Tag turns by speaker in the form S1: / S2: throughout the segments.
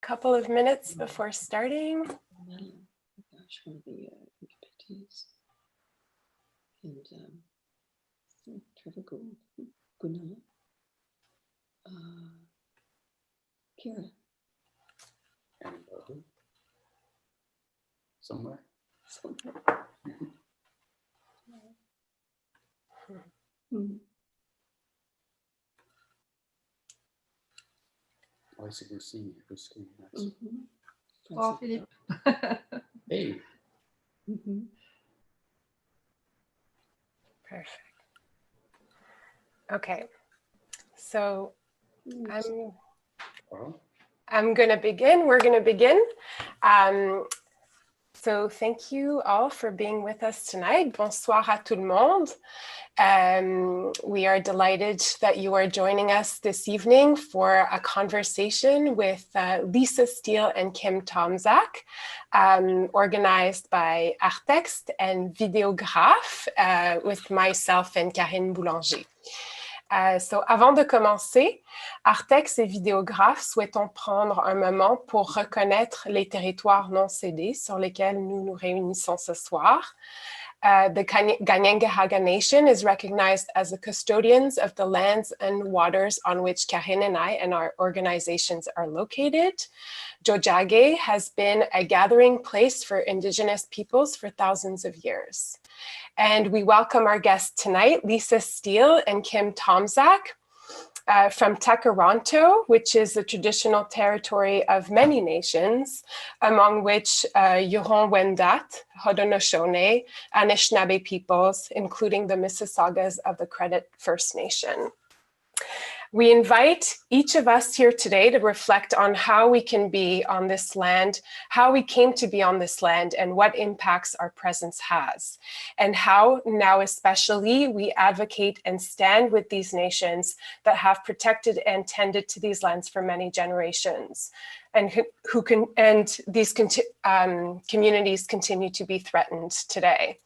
S1: couple of minutes before starting.
S2: Gosh, one of the expertise. And Trevor Gould, Gunnar, Kira.
S3: And somewhere. I see we're seeing who's screen next.
S4: Oh, Philippe.
S3: Hey.
S1: Perfect. Okay, so I'm going to begin. We're going to begin. So thank you all for being with us tonight. Bonsoir à tout le monde. We are delighted that you are joining us this evening for a conversation with Lisa Steele and Kim Tomczak, organized by Artexte and Vidéographe with myself and Karine Boulanger. So avant de commencer, Artexte et Vidéographe souhaitons prendre un moment pour reconnaître les territoires non cédés sur lesquels nous nous réunissons ce soir. The Kanien'kehá:ka Nation is recognized as the custodians of the lands and waters on which Karine and I and our organizations are located. Tiohtià:ke has been a gathering place for Indigenous peoples for thousands of years. And we welcome our guests tonight, Lisa Steele and Kim Tomczak from Tkaronto, which is the traditional territory of many nations, among which Huron-Wendat, Haudenosaunee, Anishinaabe peoples, including the Mississaugas of the Credit First Nation. We invite each of us here today to reflect on how we can be on this land, how we came to be on this land, and what impacts our presence has, and how now especially we advocate and stand with these nations that have protected and tended to these lands for many generations, and these communities continue to be threatened today.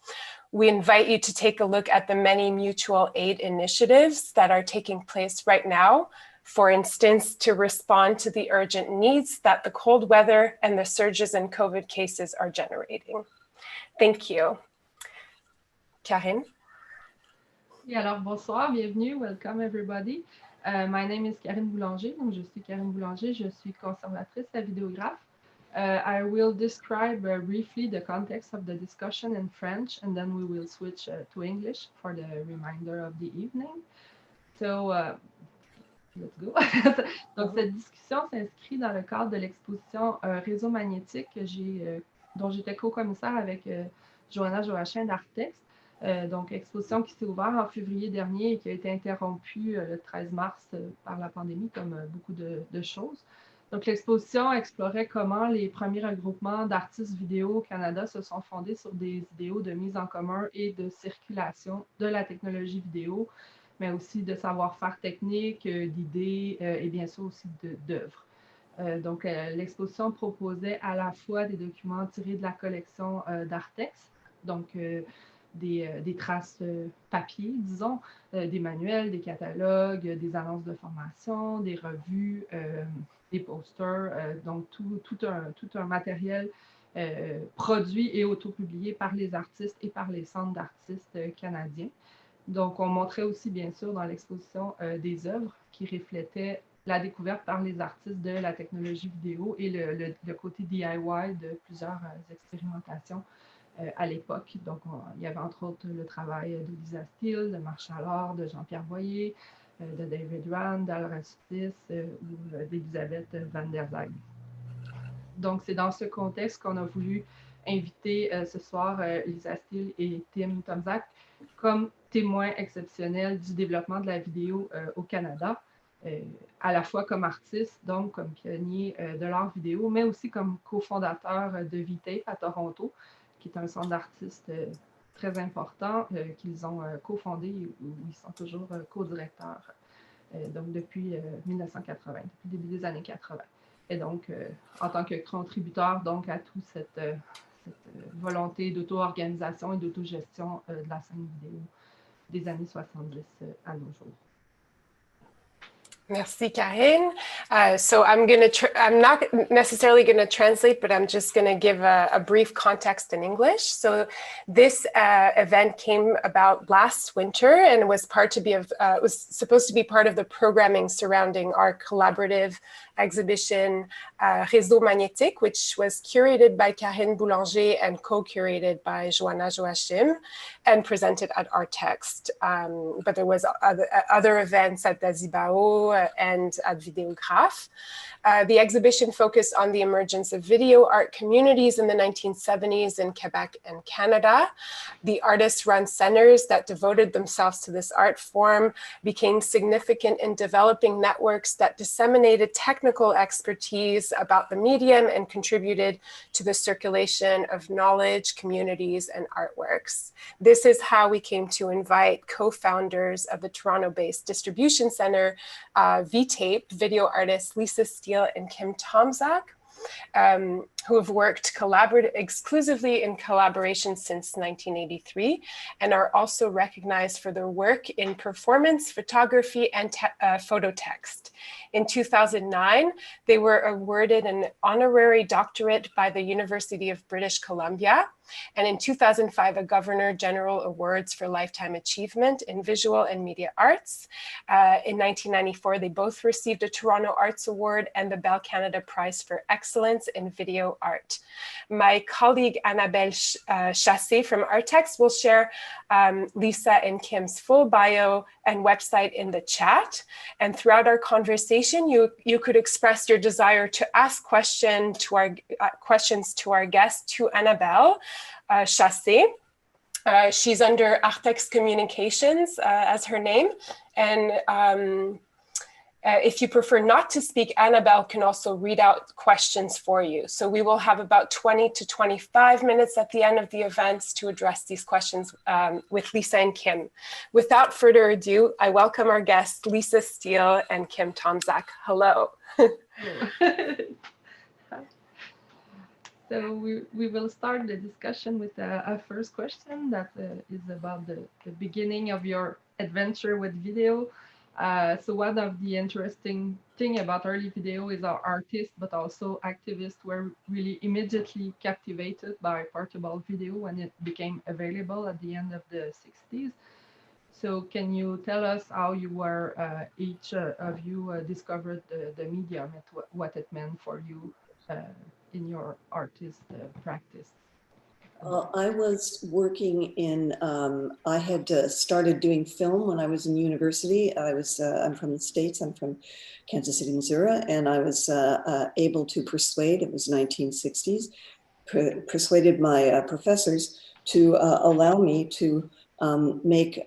S1: We invite you to take a look at the many mutual aid initiatives that are taking place right now, for instance, to respond to the urgent needs that the cold weather and the surges in COVID cases are generating. Thank you. Karine?
S4: Oui, alors bonsoir, bienvenue, welcome everybody. My name is Karine Boulanger, donc je suis Karine Boulanger, je suis conservatrice à Vidéographe. I will describe briefly the context of the discussion in French, and then we will switch to English for the remainder of the evening. So, let's go. Donc, cette discussion s'inscrit dans le cadre de l'exposition Réseau magnétique dont j'étais co-commissaire avec Johanna Joachim d'Artexte. Donc, exposition qui s'est ouverte en février dernier et qui a été interrompue le 13 mars par la pandémie, comme beaucoup de choses. Donc, l'exposition explorait comment les premiers regroupements d'artistes vidéo au Canada se sont fondés sur des idéaux de mise en commun et de circulation de la technologie vidéo, mais aussi de savoir-faire technique, d'idées et bien sûr aussi d'œuvres. Donc, l'exposition proposait à la fois des documents tirés de la collection d'Artexte, donc des traces papier, disons, des manuels, des catalogues, des annonces de formation, des revues, des posters, donc tout un matériel produit et autopublié par les artistes et par les centres d'artistes canadiens. Donc, on montrait aussi, bien sûr, dans l'exposition des œuvres qui reflétaient la découverte par les artistes de la technologie vidéo et le côté DIY de plusieurs expérimentations à l'époque. Donc, il y avait entre autres le travail de Lisa Steele, de Marshall Orr, de Jean-Pierre Boyer, de David Rand, d'Al Rastis ou d'Elisabeth Van der Zag. Donc, c'est dans ce contexte qu'on a voulu inviter ce soir Lisa Steele et Tim Tomczak comme témoins exceptionnels du développement de la vidéo au Canada, à la fois comme artistes, donc comme pionniers de l'art vidéo, mais aussi comme cofondateurs de V-Tape à Toronto, qui est un centre d'artistes très important qu'ils ont cofondé où ils sont toujours co-directeurs donc depuis 1980, depuis le début des années 80. Et donc, en tant que contributeur donc, à toute cette volonté d'auto-organisation et d'autogestion de la scène vidéo des années 70 à nos jours.
S1: Merci, Karine. So I'm not necessarily going to translate, but I'm just going to give a brief context in English. So this event came about last winter and was was supposed to be part of the programming surrounding our collaborative exhibition Réseau Magnétique, which was curated by Karine Boulanger and co-curated by Joanna Joachim and presented at Arttext. But there was other events at Dazibao and at Videographe. The exhibition focused on the emergence of video art communities in the 1970s in Quebec and Canada. The artist-run centers that devoted themselves to this art form became significant in developing networks that disseminated technical expertise about the medium and contributed to the circulation of knowledge, communities, and artworks. This is how we came to invite co-founders of the Toronto-based distribution center, VTape, video artists Lisa Steele and Kim Tomczak, who have worked exclusively in collaboration since 1983 and are also recognized for their work in performance, photography, and photo text. In 2009, they were awarded an honorary doctorate by the University of British Columbia. And in 2005, a Governor General Awards for Lifetime Achievement in Visual and Media Arts. In 1994, they both received a Toronto Arts Award and the Bell Canada Prize for Excellence in Video Art. My colleague Annabelle Chassé from Arttext will share Lisa and Kim's full bio and website in the chat. And throughout our conversation, you could express your desire to ask questions to our guest, to Annabelle Chassé. She's under Arttext Communications as her name. And if you prefer not to speak, Annabelle can also read out questions for you. So we will have about 20 to 25 minutes at the end of the events to address these questions with Lisa and Kim. Without further ado, I welcome our guests, Lisa Steele and Kim Tomczak. Hello.
S4: So we will start the discussion with our first question that is about the beginning of your adventure with video. So one of the interesting thing about early video is our artists, but also activists were really immediately captivated by portable video when it became available at the end of the 60s. So can you tell us how you were, each of you discovered the medium and what it meant for you in your artist practice?
S2: I was working in, I had started doing film when I was in university. I'm from the States, I'm from Kansas City, Missouri, and I was able to persuade, it was 1960s, persuaded my professors to allow me to make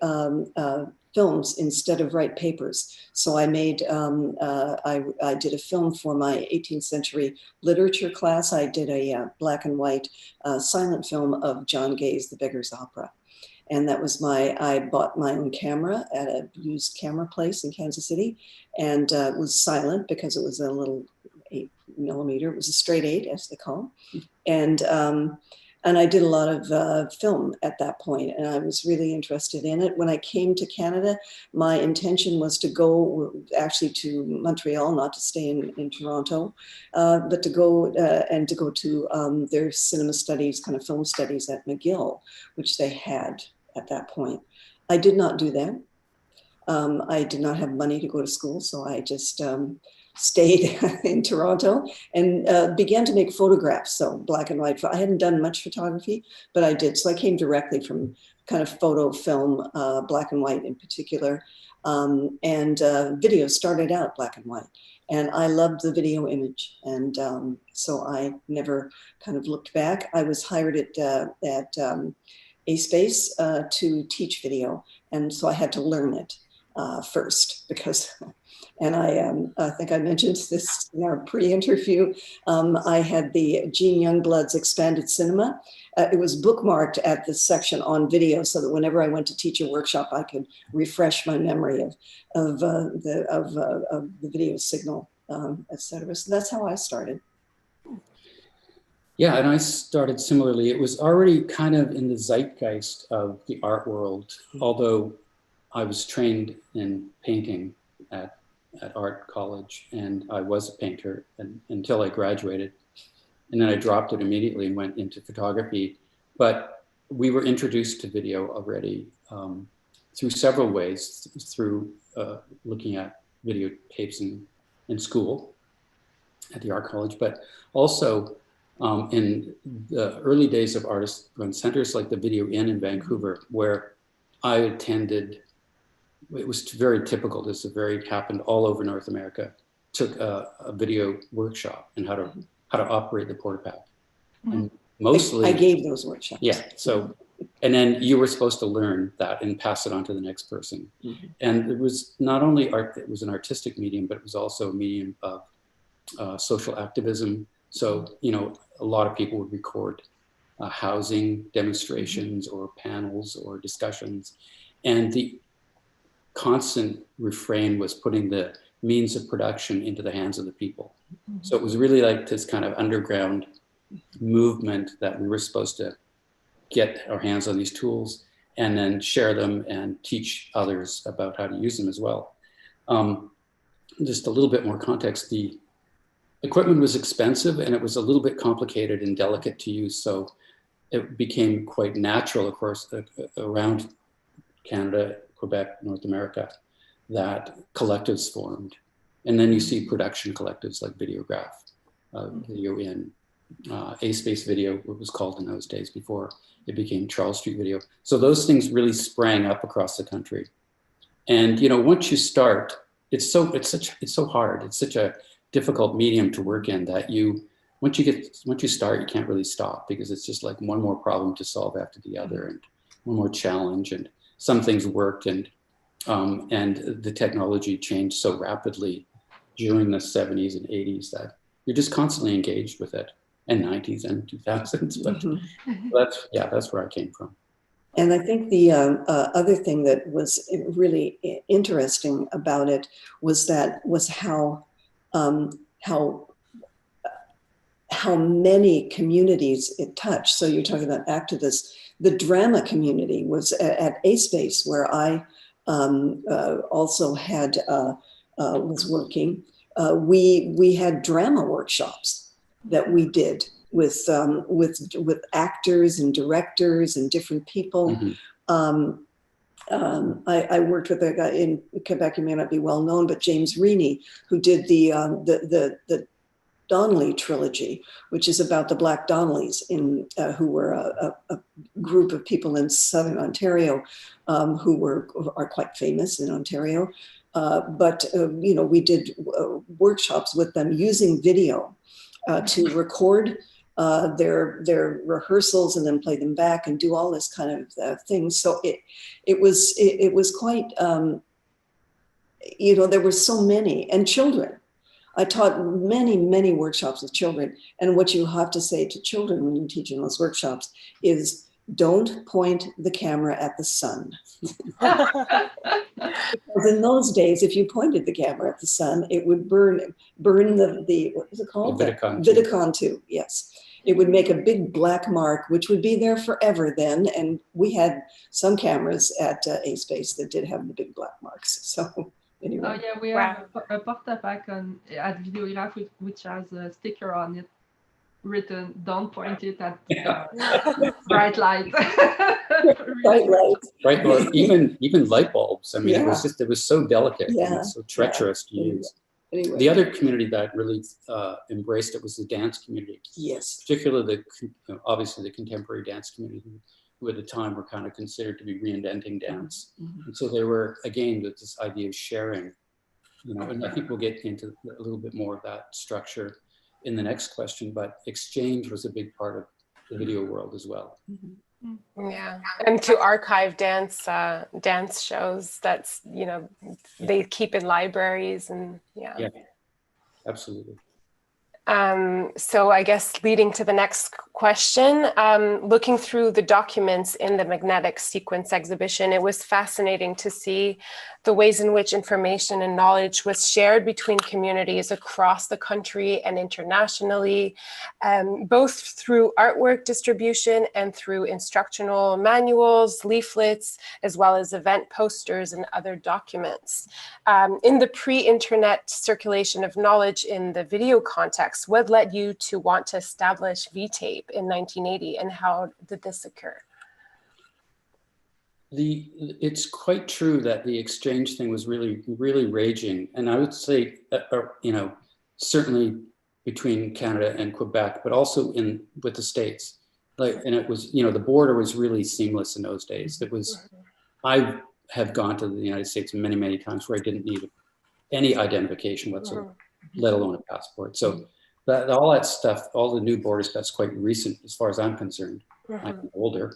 S2: films instead of write papers. So I made, I did a film for my 18th century literature class. I did a black and white silent film of John Gay's The Beggar's Opera. And that was I bought my own camera at a used camera place in Kansas City, and it was silent because it was a little 8mm. It was a straight 8, as they call it. And I did a lot of film at that point, and I was really interested in it. When I came to Canada, my intention was to go actually to Montreal, not to stay in Toronto, but to go to their cinema studies, kind of film studies at McGill, which they had at that point. I did not do that. I did not have money to go to school, so I just stayed in Toronto and began to make photographs, so black and white. I hadn't done much photography, but I did. So I came directly from kind of photo, film, black and white in particular. And video started out black and white. And I loved the video image. And so I never kind of looked back. I was hired at A-Space to teach video. And so I had to learn it first because... And I think I mentioned this in our pre-interview. I had the Gene Youngblood's Expanded Cinema. It was bookmarked at the section on video so that whenever I went to teach a workshop, I could refresh my memory of the video signal, et cetera. So that's how I started.
S3: Yeah, and I started similarly. It was already kind of in the zeitgeist of the art world, although I was trained in painting at at art college, and I was a painter until I graduated. And then I dropped it immediately and went into photography. But we were introduced to video already through several ways, through looking at videotapes in school at the art college, but also in the early days of artist run centers like the Video Inn in Vancouver, where I attended. It was very typical. This happened all over North America. Took a video workshop and how to operate the Portapak. And mostly
S2: I gave those workshops.
S3: Yeah. So, and then you were supposed to learn that and pass it on to the next person. Mm-hmm. And it was not only art; it was an artistic medium, but it was also a medium of social activism. So, you know, a lot of people would record housing demonstrations or panels or discussions, and the constant refrain was putting the means of production into the hands of the people. Mm-hmm. So it was really like this kind of underground movement that we were supposed to get our hands on these tools and then share them and teach others about how to use them as well. Just a little bit more context, the equipment was expensive and it was a little bit complicated and delicate to use. So it became quite natural, of course, around Canada, Quebec, North America, that collectives formed. And then you see production collectives like Videograph, Video Inn, A-Space Video, what was called in those days before it became Charles Street Video. So those things really sprang up across the country. And, you know, once you start, it's so hard. It's such a difficult medium to work in that once you start, you can't really stop, because it's just like one more problem to solve after the other and one more challenge. And some things worked, and the technology changed so rapidly during the 70s and 80s that you're just constantly engaged with it, and 90s and 2000s. But that's where I came from.
S2: And I think the other thing that was really interesting about it was how many communities it touched. So you're talking about activists. The drama community was at A-Space, where I also was working. We had drama workshops that we did with actors and directors and different people. Mm-hmm. I worked with a guy in Quebec, he may not be well known, but James Reaney, who did the Donnelly trilogy, which is about the Black Donnellys, who were a group of people in Southern Ontario who are quite famous in Ontario. But we did workshops with them using video to record their rehearsals and then play them back and do all this kind of things. So it was quite, there were so many, and children. I taught many, many workshops with children. And what you have to say to children when you teach in those workshops is, don't point the camera at the sun. Because in those days, if you pointed the camera at the sun, it would burn the what was it called? Vidicon 2, yes. It would make a big black mark, which would be there forever then. And we had some cameras at A-Space that did have the big black marks. So anyway.
S4: Oh yeah, we have a Portapak at Videograph which has a sticker on it written, "Don't point it at bright light."
S2: Bright light.
S3: Right, or even light bulbs. I mean, it was so delicate and so treacherous to use.
S2: Anyway.
S3: The other community that really embraced it was the dance community.
S2: Yes.
S3: Particularly obviously the contemporary dance community, who at the time were kind of considered to be reinventing dance. Mm-hmm. And so they were, again, with this idea of sharing, and I think we'll get into a little bit more of that structure in the next question, but exchange was a big part of the video world as well.
S2: Mm-hmm.
S1: Yeah, and to archive dance shows, that's, they keep in libraries and
S3: yeah, absolutely.
S1: So I guess leading to the next question, looking through the documents in the magnetic sequence exhibition, it was fascinating to see the ways in which information and knowledge was shared between communities across the country and internationally, both through artwork distribution and through instructional manuals, leaflets, as well as event posters and other documents. In the pre-internet circulation of knowledge in the video context, what led you to want to establish VTape in 1980, and how did this occur?
S3: It's quite true that the exchange thing was really, really raging. And I would say, certainly between Canada and Quebec, but also with the States. And it was, the border was really seamless in those days. It was, I have gone to the United States many, many times where I didn't need any identification whatsoever, let alone a passport. So all that stuff, all the new border stuff's quite recent as far as I'm concerned. I'm older.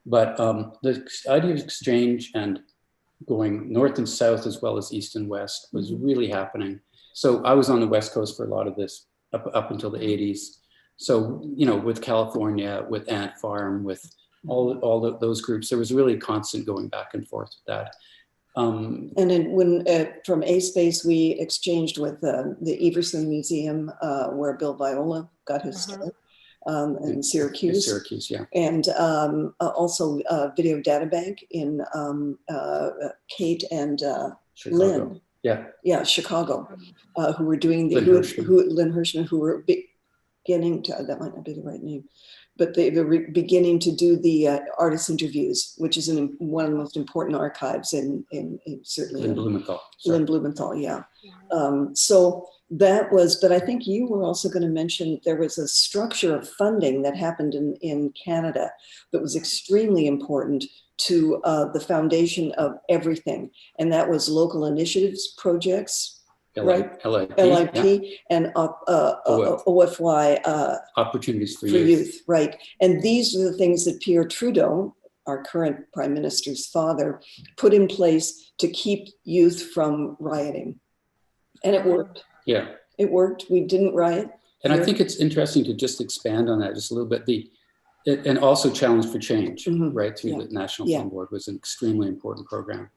S3: But the idea of exchange and going north and south as well as east and west was really happening. So I was on the West Coast for a lot of this up until the 80s. So, with California, with Ant Farm, with all those groups, there was really constant going back and forth with that.
S2: And then from A-Space, we exchanged with the Everson Museum, where Bill Viola got his start. In Syracuse.
S3: Syracuse, yeah.
S2: And also Video Data Bank in Kate and
S3: Chicago.
S2: Lynn.
S3: Yeah,
S2: Chicago, who were doing
S3: Lynn
S2: Hirschman, who were beginning to, that might not be the right name, but they were beginning to do the artist interviews, which is one of the most important archives in certainly
S3: Lynn Blumenthal.
S2: Lynn Blumenthal, yeah. So that was, but I think you were also going to mention there was a structure of funding that happened in Canada that was extremely important to the foundation of everything. And that was local initiatives projects, right? LIP, yeah. And OFY.
S3: Opportunities for Youth.
S2: Right. And these are the things that Pierre Trudeau, our current Prime Minister's father, put in place to keep youth from rioting. And it worked.
S3: Yeah.
S2: It worked. We didn't riot.
S3: And I think it's interesting to just expand on that just a little bit. And also Challenge for Change, right, through the National Film Board was an extremely important program.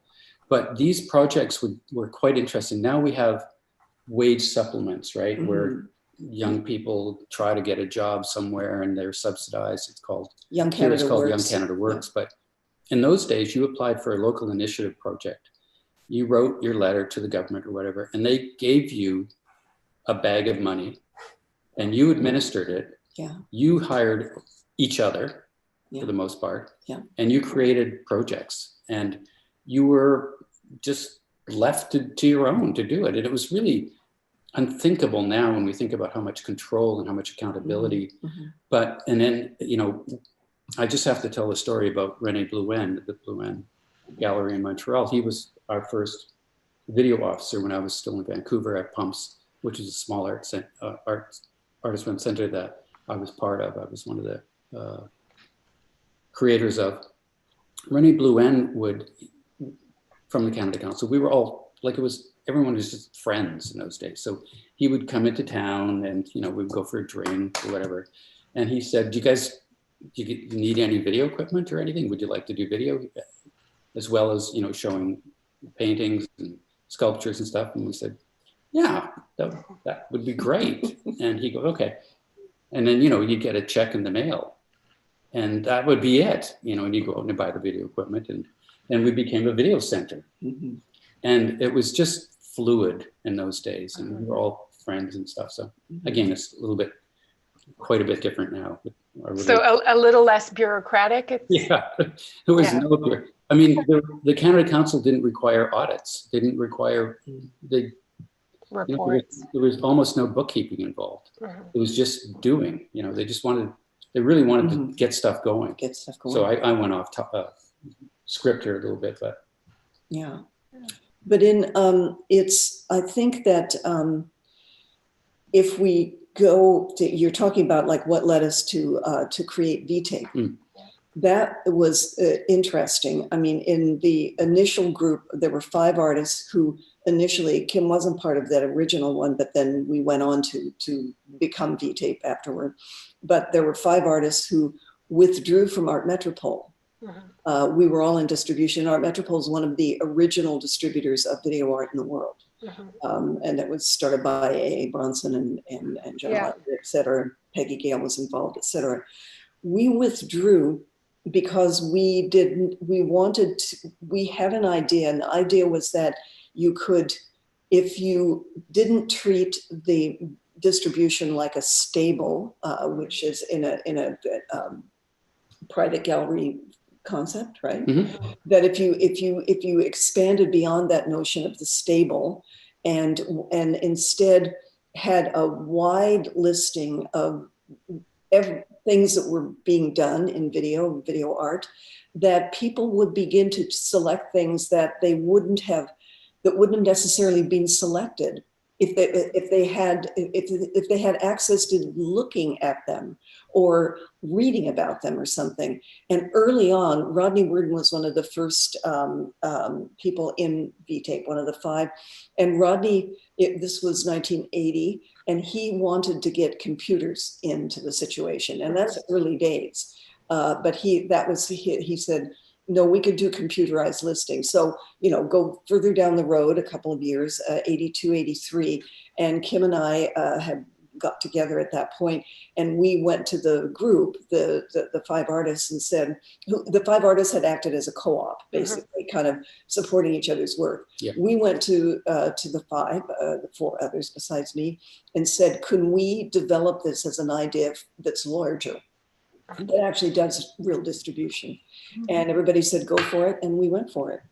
S3: But these projects were quite interesting. Now we have wage supplements, right, where young people try to get a job somewhere and they're subsidized. It's called Young Canada Works. But in those days, you applied for a local initiative project. You wrote your letter to the government or whatever, and they gave you a bag of money and you administered it.
S2: Yeah.
S3: You hired each other for the most part. Yeah. And you created projects and you were just left to your own to do it. And it was really unthinkable now when we think about how much control and how much accountability. But, and then, I just have to tell the story about René Blouin, the Blouin Gallery in Montreal. He was our first video officer when I was still in Vancouver at Pumps, which is a small artist run center that I was part of. I was one of the creators of. René Blouin from the Canada Council, we were all, everyone was just friends in those days. So he would come into town and, we'd go for a drink or whatever. And he said, do you need any video equipment or anything? Would you like to do video? As well as, showing paintings and sculptures and stuff. And we said, yeah, that would be great. And he goes, okay. And then, you'd get a check in the mail and that would be it, and you go out and buy the video equipment and we became a video center. And it was just fluid in those days and we were all friends and stuff. So again, it's quite a bit different now.
S1: So a little less bureaucratic?
S3: Yeah, there was no, I mean, the Canada Council didn't require audits. They didn't require,
S1: reports.
S3: There was almost no bookkeeping involved. It was just doing, they really wanted to get stuff going. So I went off script here a little bit, but.
S2: Yeah. But I think that if we go to, you're talking about what led us to create VTape. That was interesting. I mean, in the initial group, there were 5 artists who initially, Kim wasn't part of that original one, but then we went on to become V-Tape afterward. But there were 5 artists who withdrew from Art Metropole. We were all in distribution. Art Metropole is one of the original distributors of video art in the world. And it was started by A.A. Bronson and John Luther, et cetera. Peggy Gale was involved, et cetera. We withdrew because we had an idea, and the idea was that you could, if you didn't treat the distribution like a stable, which is in a private gallery concept, right? That if you expanded beyond that notion of the stable and instead had a wide listing of things that were being done in video art, that people would begin to select things that wouldn't have necessarily been selected if they had access to looking at them or reading about them or something. And early on, Rodney Worden was one of the first people in V-Tape, one of the 5. And Rodney, this was 1980, and he wanted to get computers into the situation, and that's early days. But he said, no, we could do computerized listings. So, go further down the road a couple of years, 82, 83, and Kim and I had got together at that point, and we went to the group, the 5 artists, and said, the 5 artists had acted as a co-op, basically, kind of supporting each other's work. We went to the 5, the 4 others besides me, and said, can we develop this as an idea that's larger, that actually does real distribution? And everybody said, go for it. And we went for it.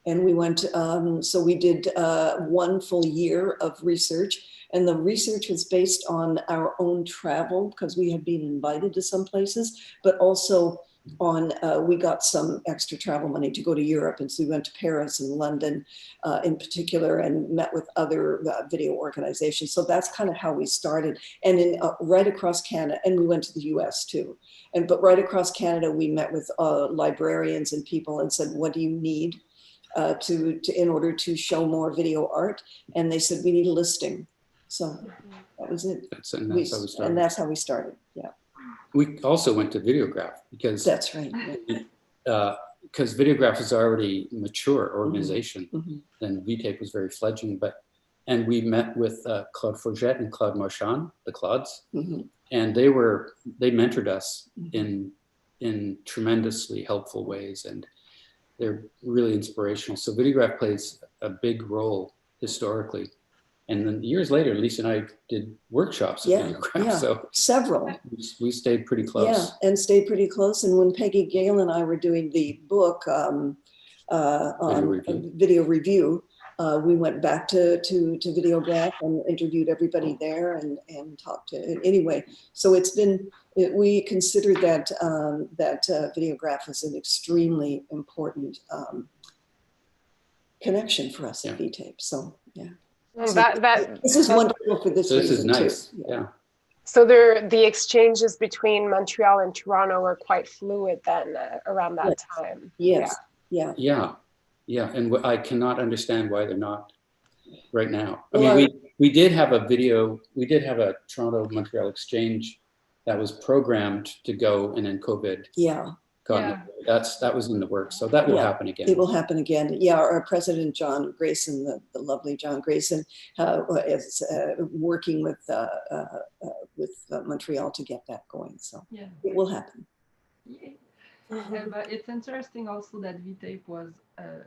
S2: And we went, so we did 1 full year of research. And the research was based on our own travel, because we had been invited to some places, but also on, we got some extra travel money to go to Europe. And so we went to Paris and London in particular, and met with other video organizations. So that's kind of how we started. And right across Canada, and we went to the US too. But right across Canada, we met with librarians and people and said, what do you need in order to show more video art? And they said, we need a listing. So that was it.
S3: And that's how we started.
S2: And that's how we started. Yeah.
S3: We also went to Videograph because
S2: that's right.
S3: Because Videograph is already a mature organization, and V-Tape was very fledgling. And we met with Claude Forget and Claude Marchand, the Claudes, and they mentored us in tremendously helpful ways, and they're really inspirational. So Videograph plays a big role historically. And then years later, Lisa and I did workshops at Videograph. So
S2: several.
S3: We stayed pretty close.
S2: Yeah, and stayed pretty close. And when Peggy Gale and I were doing the book on video review, we went back to Videograph and interviewed everybody there and talked to anyway. So it's been, we consider that Videograph is an extremely important connection for us at V-Tape. So yeah.
S1: Well,
S2: So this is wonderful for this reason.
S3: This is nice.
S2: Too.
S3: Yeah.
S1: So the exchanges between Montreal and Toronto were quite fluid then around that time.
S2: Yes. Yeah.
S3: And I cannot understand why they're not right now. I mean, we did have a Toronto Montreal exchange that was programmed to go, and then COVID. That was in the works, so that will happen again.
S2: It will happen again. Yeah, our president John Grayson, the lovely John Grayson, is working with Montreal to get that going. So it will happen.
S4: But it's interesting also that V-Tape was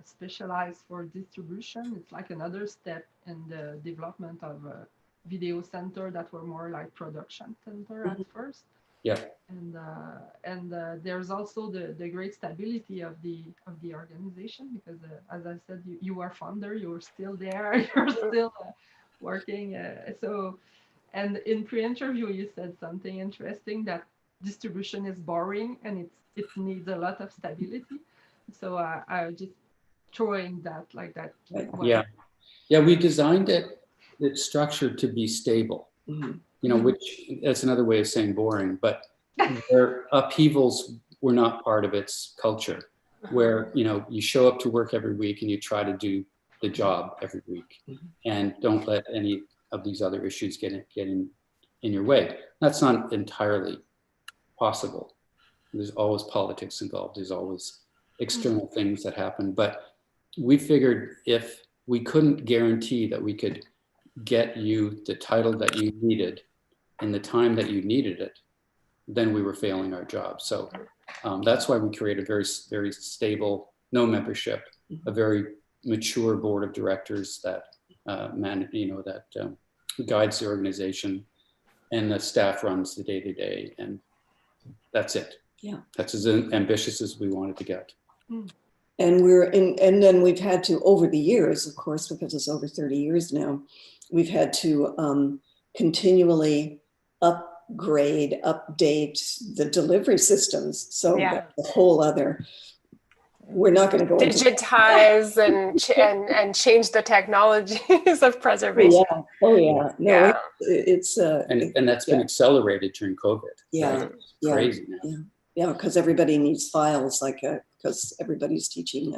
S4: specialized for distribution. It's like another step in the development of a video center that were more like production center at first. And there's also the great stability of the organization, because as I said, you are founder, you're still there, you're still working. And in pre-interview you said something interesting, that distribution is boring and it needs a lot of stability. So I just throwing that like that.
S3: We designed it's structured to be stable. Which that's another way of saying boring, but where upheavals were not part of its culture, where you show up to work every week and you try to do the job every week, and don't let any of these other issues get in your way. That's not entirely possible. There's always politics involved. There's always external things that happen. But we figured if we couldn't guarantee that we could get you the title that you needed in the time that you needed it, then we were failing our job. So that's why we created a very, very stable, no membership, a very mature board of directors that guides the organization, and the staff runs the day-to-day, and that's it. Yeah, that's as ambitious as we wanted to get.
S2: And then we've had to, over the years, of course, because it's over 30 years now, we've had to continually upgrade, update the delivery systems. So that's a whole other. We're not going to go
S1: digitize and change the technologies of preservation.
S2: Oh yeah. No, it's
S3: and that's been accelerated during COVID.
S2: Yeah,
S3: right? It's crazy now.
S2: Yeah, because everybody needs files, like because everybody's teaching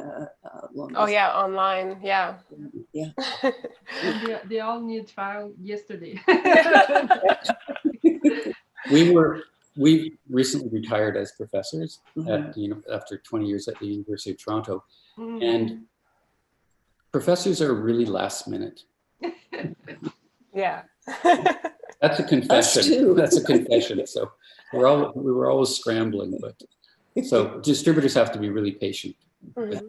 S2: long.
S1: Oh yeah, online. Yeah.
S4: They all need file yesterday.
S3: We recently retired as professors after 20 years at the University of Toronto, and professors are really last minute.
S1: Yeah.
S3: That's a confession. That's a confession. So we were always scrambling, but so distributors have to be really patient with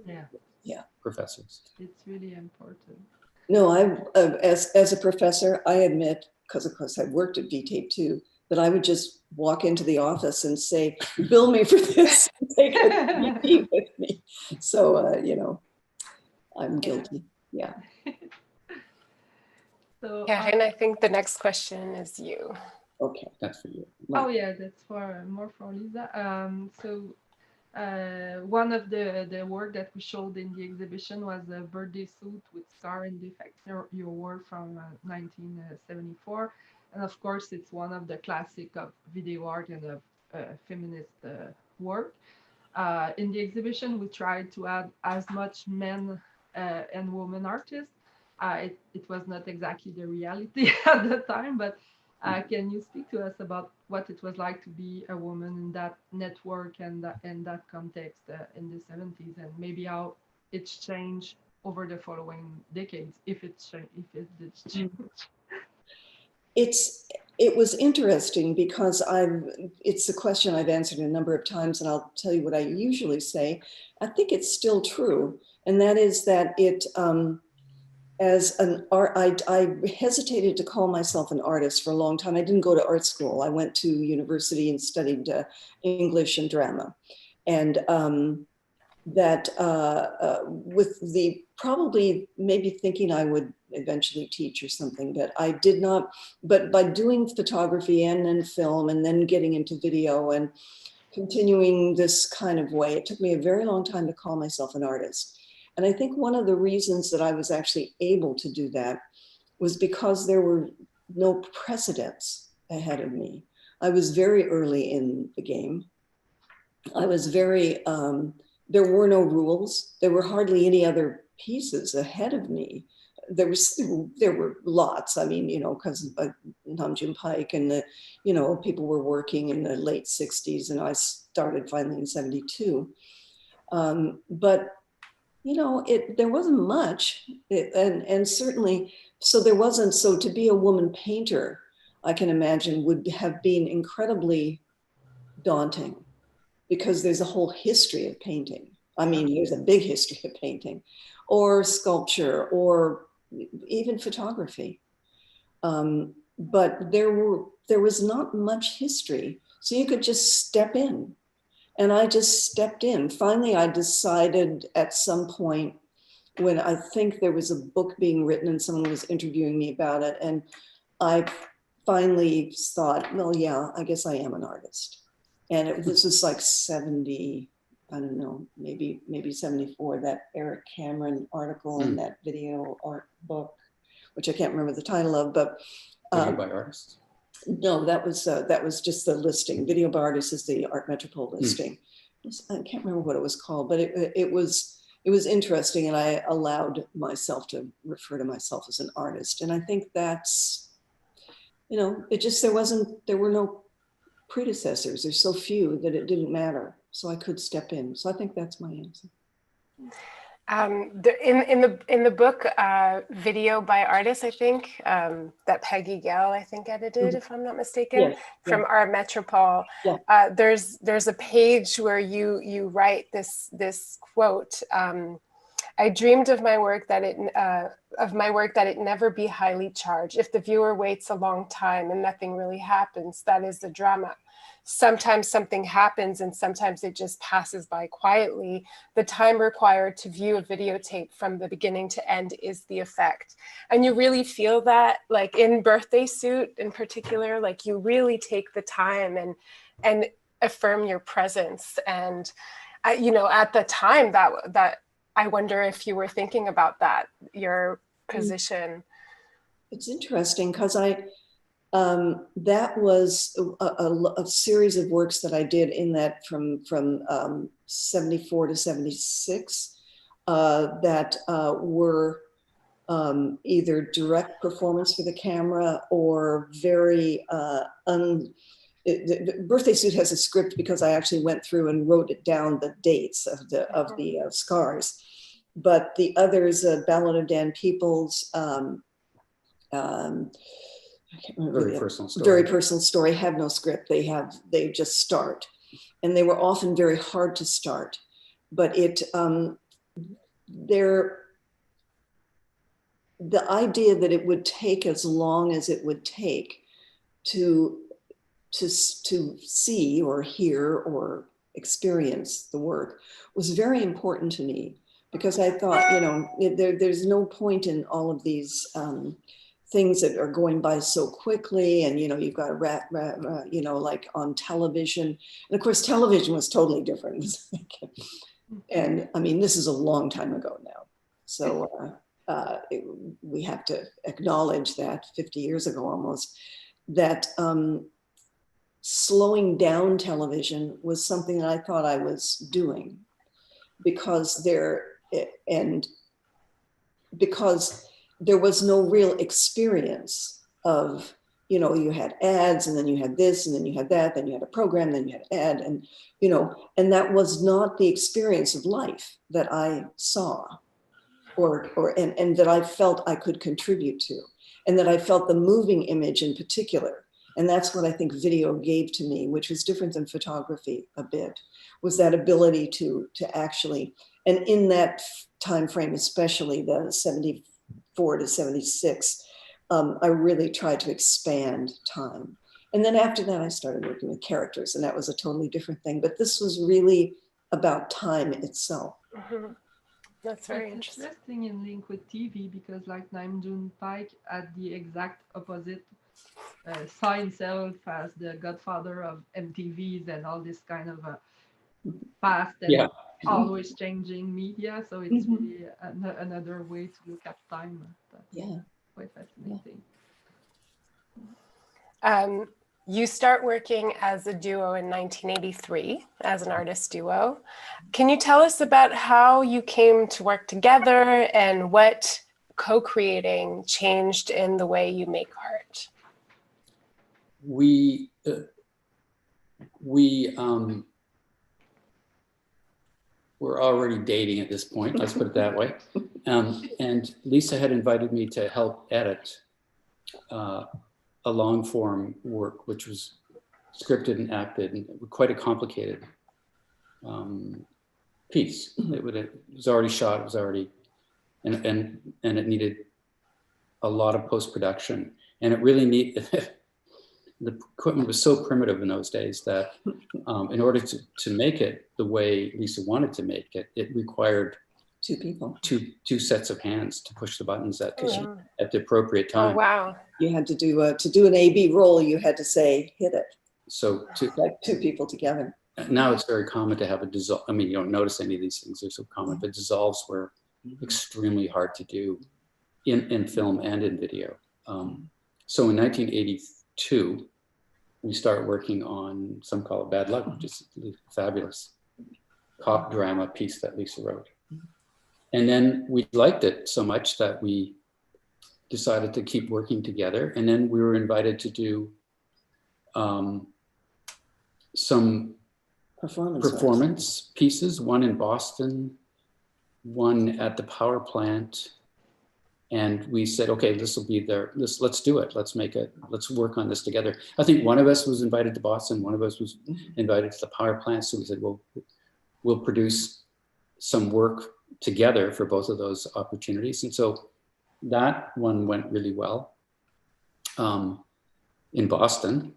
S3: professors.
S4: It's really important.
S2: No, as a professor, I admit, because of course I worked at VTape too, that I would just walk into the office and say, bill me for this, take a VT with me. So, I'm guilty. Yeah.
S1: So, and I think the next question is you.
S2: Okay.
S3: That's for you.
S4: Oh yeah, that's more for Lisa. One of the work that we showed in the exhibition was a birthday suit with scar and defect, your work from 1974. And of course, it's one of the classic of video art and of feminist work. In the exhibition, we tried to add as much men and women artists. It was not exactly the reality at the time, but can you speak to us about what it was like to be a woman in that network and that context in the 70s, and maybe how it's changed over the following decades, if it did change?
S2: It was interesting because it's a question I've answered a number of times, and I'll tell you what I usually say. I think it's still true, and that is that as an art, I hesitated to call myself an artist for a long time. I didn't go to art school. I went to university and studied English and drama, and with the probably maybe thinking I would eventually teach or something, but I did not. But by doing photography and then film and then getting into video and continuing this kind of way, it took me a very long time to call myself an artist. And I think one of the reasons that I was actually able to do that was because there were no precedents ahead of me. I was very early in the game. I was very, there were no rules. There were hardly any other pieces ahead of me. There were lots. I mean, because Nam June Paik and people were working in the late 60s, and I started finally in 72. But there wasn't much, and certainly, so there wasn't. So to be a woman painter, I can imagine, would have been incredibly daunting, because there's a whole history of painting. I mean, there's a big history of painting, or sculpture, or even photography. But there was not much history, so you could just step in. And I just stepped in. Finally, I decided at some point, when I think there was a book being written and someone was interviewing me about it, and I finally thought, well, yeah, I guess I am an artist. And this was like 70, I don't know, maybe 74, that Eric Cameron article in that video art book, which I can't remember the title of, but
S3: Video by Artists.
S2: No, that was just the listing. Video by Artists is the Art Metropole listing. I can't remember what it was called, but it was it was interesting, and I allowed myself to refer to myself as an artist. And I think that's, you know, it just, there were no predecessors. There's so few that it didn't matter. So I could step in. So I think that's my answer.
S1: In the book, Video by Artists, I think, that Peggy Gale, I think, edited, if I'm not mistaken,
S2: Yes,
S1: from
S2: yeah.
S1: Art Metropole.
S2: Yeah.
S1: There's a page where you write this quote. I dreamed of my work that it never be highly charged. If the viewer waits a long time and nothing really happens, that is the drama. Sometimes something happens and sometimes it just passes by quietly. The time required to view a videotape from the beginning to end is the effect. And you really feel that, like in Birthday Suit in particular, like you really take the time and affirm your presence. And you know, at the time that I wonder if you were thinking about that, your position.
S2: It's interesting because that was a series of works that I did in that from 74 to 76 that were either direct performance for the camera or very the Birthday Suit has a script because I actually went through and wrote it down, the dates of the scars. But the others, Ballad of Dan Peoples, I can't remember. Very personal story, have no script. They just start. And they were often very hard to start. But the idea that it would take as long as it would take to see or hear or experience the work was very important to me, because I thought, you know, there's no point in all of these things that are going by so quickly, and you know, you've got you know, like on television, and of course television was totally different. And I mean, this is a long time ago now, so we have to acknowledge that 50 years ago almost, that slowing down television was something that I thought I was doing, because there was no real experience of, you know, you had ads and then you had this and then you had that, then you had a program, then you had an ad, and, you know, and that was not the experience of life that I saw and that I felt I could contribute to, and that I felt the moving image in particular. And that's what I think video gave to me, which was different than photography a bit, was that ability to actually, and in that time frame, especially the 74 to 76, I really tried to expand time. And then after that, I started working with characters, and that was a totally different thing. But this was really about time itself.
S1: Mm-hmm. That's very
S4: interesting in link with TV, because like Nam June Paik had the exact opposite, saw himself as the godfather of MTVs and all this kind of fast and always changing media. So it's really another way to look at time. That's quite fascinating.
S1: You start working as a duo in 1983 as an artist duo. Can you tell us about how you came to work together and what co-creating changed in the way you make art?
S3: We were already dating at this point, let's put it that way. And Lisa had invited me to help edit a long form work, which was scripted and acted, and quite a complicated piece. It was already shot, it was already, and it needed a lot of post-production. And it really needed, the equipment was so primitive in those days that in order to make it the way Lisa wanted to make it, it required
S2: two people,
S3: two sets of hands to push the buttons at the appropriate time.
S1: Oh, wow.
S2: You had to do an A-B roll, you had to say, hit it.
S3: So
S2: like two people together.
S3: Now it's very common to have a dissolve. I mean, you don't notice any of these things, they're so common, but dissolves were extremely hard to do in film and in video. So in 1982, we started working on Some Call It Bad Luck, which is a fabulous cop drama piece that Lisa wrote. And then we liked it so much that we decided to keep working together. And then we were invited to do some performance pieces, one in Boston, one at the power plant. And we said, okay, this will be there. Let's do it. Let's make it. Let's work on this together. I think one of us was invited to Boston. One of us was invited to the power plant. So we said, well, we'll produce some work together for both of those opportunities. And so that one went really well in Boston.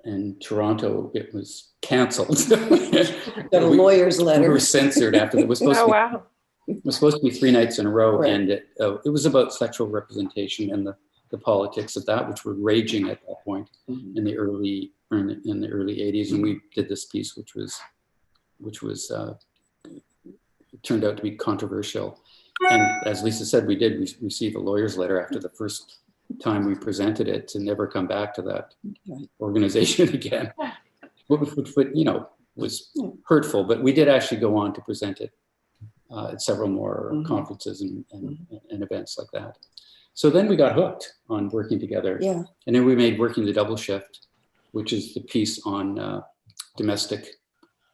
S3: In Toronto, it was canceled.
S2: Got a lawyer's letter.
S3: We were censored after that. It was supposed to be,
S1: wow.
S3: it was supposed to be 3 nights in a row,
S2: Right.
S3: and it was about sexual representation and the politics of that, which were raging at that point in the early 80s. And we did this piece, which turned out to be controversial. And as Lisa said, we receive a lawyer's letter after the first time we presented it to never come back to that organization again, which was hurtful. But we did actually go on to present it at several more conferences and events like that. So then we got hooked on working together.
S2: Yeah.
S3: And then we made Working the Double Shift, which is the piece on domestic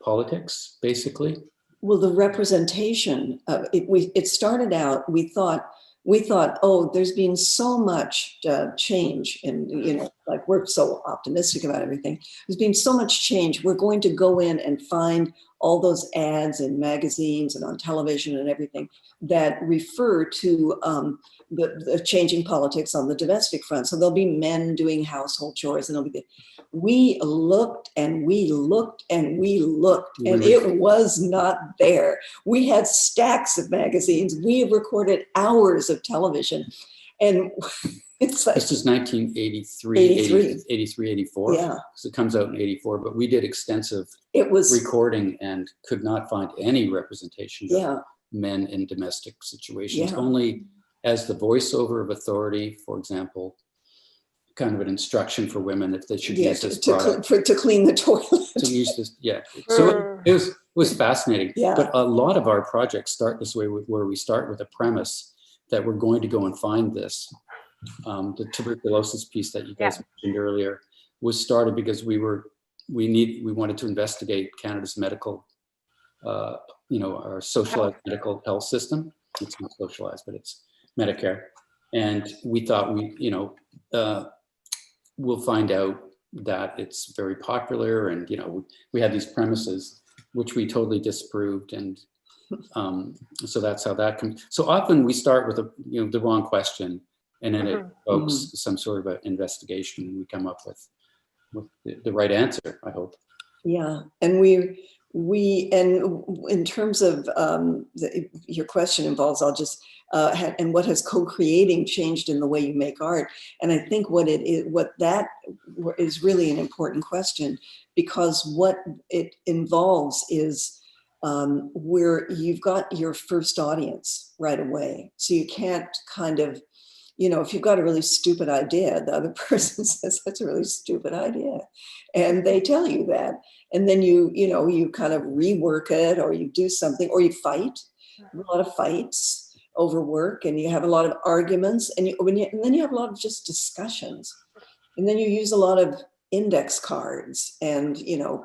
S3: politics, basically.
S2: Well, the representation of it, it started out, we thought, oh, there's been so much change, and like we're so optimistic about everything. There's been so much change. We're going to go in and find all those ads in magazines and on television and everything that refer to the changing politics on the domestic front. So there'll be men doing household chores, and we looked and we looked and we looked, and it was not there. We had stacks of magazines. We recorded hours of television, and it's like,
S3: this is 1983, 83, 84.
S2: Yeah.
S3: Because it comes out in 84, but we did extensive
S2: was
S3: recording and could not find any representation
S2: yeah.
S3: of men in domestic situations.
S2: Yeah.
S3: Only as the voiceover of authority, for example, kind of an instruction for women if they should use this product.
S2: To clean the toilet.
S3: To use this, yeah. So it was fascinating.
S2: Yeah.
S3: But a lot of our projects start this way, where we start with a premise that we're going to go and find this. The tuberculosis piece that you guys mentioned earlier was started because we wanted to investigate Canada's medical, our socialized medical health system. It's not socialized, but it's Medicare. And we thought we'll find out that it's very popular, and we had these premises which we totally disproved, and so that's how that comes. So often we start with the wrong question, and then it evokes some sort of an investigation, and we come up with the right answer, I hope.
S2: Yeah, and we and in terms of your question involves, I'll just and what has co-creating changed in the way you make art? And I think what that is really an important question, because what it involves is where you've got your first audience right away, so you can't kind of, if you've got a really stupid idea, the other person says, that's a really stupid idea. And they tell you that. And then you kind of rework it, or you do something, or you fight. A lot of fights over work, and you have a lot of arguments, and then you have a lot of just discussions. And then you use a lot of index cards and,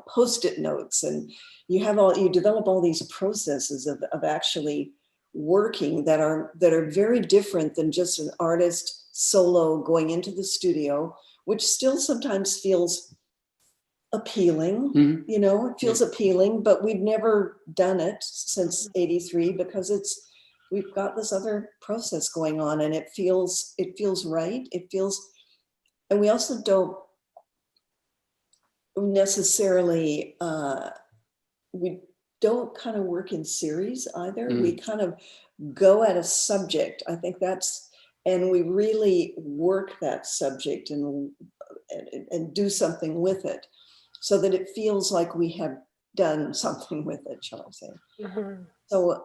S2: Post-it notes, and you develop all these processes of actually working that are very different than just an artist solo going into the studio, which still sometimes feels appealing. It feels appealing, but we've never done it since 83 because we've got this other process going on, and it feels right. And we also don't necessarily we don't kind of work in series either. We kind of go at a subject. I think and we really work that subject and do something with it, so that it feels like we have done something with it, shall I say. So,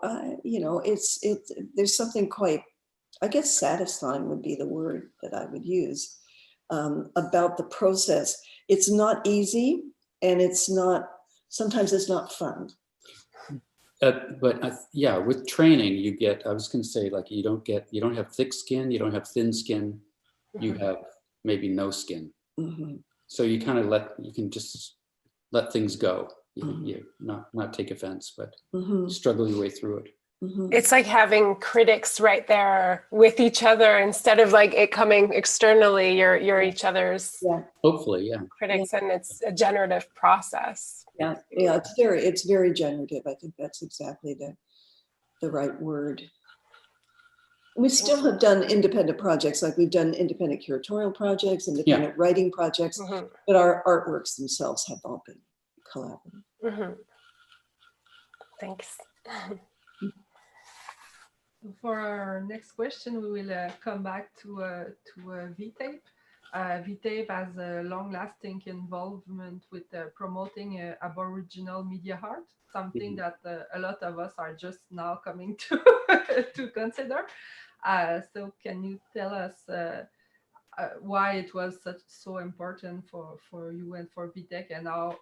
S2: there's something quite, I guess, satisfying would be the word that I would use, about the process. It's not easy, and sometimes it's not fun.
S3: Yeah, with training, you get, I was going to say, like, you don't have thick skin, you don't have thin skin, you have maybe no skin.
S2: Mhm.
S3: So you kind of you can just let things go. You not take offense, but struggle your way through it.
S1: It's like having critics right there with each other instead of like it coming externally. You're each other's
S3: Hopefully, yeah.
S1: critics, and it's a generative process.
S2: Yeah, it's very generative. I think that's exactly the right word. We still have done independent projects, like we've done independent curatorial projects, independent writing projects, but our artworks themselves have all been collaborative.
S1: Thanks.
S4: For our next question, we will come back to VTape. VTape has a long-lasting involvement with promoting Aboriginal media art, something that a lot of us are just now coming to to consider. So can you tell us why it was so important for you and for VTech, and how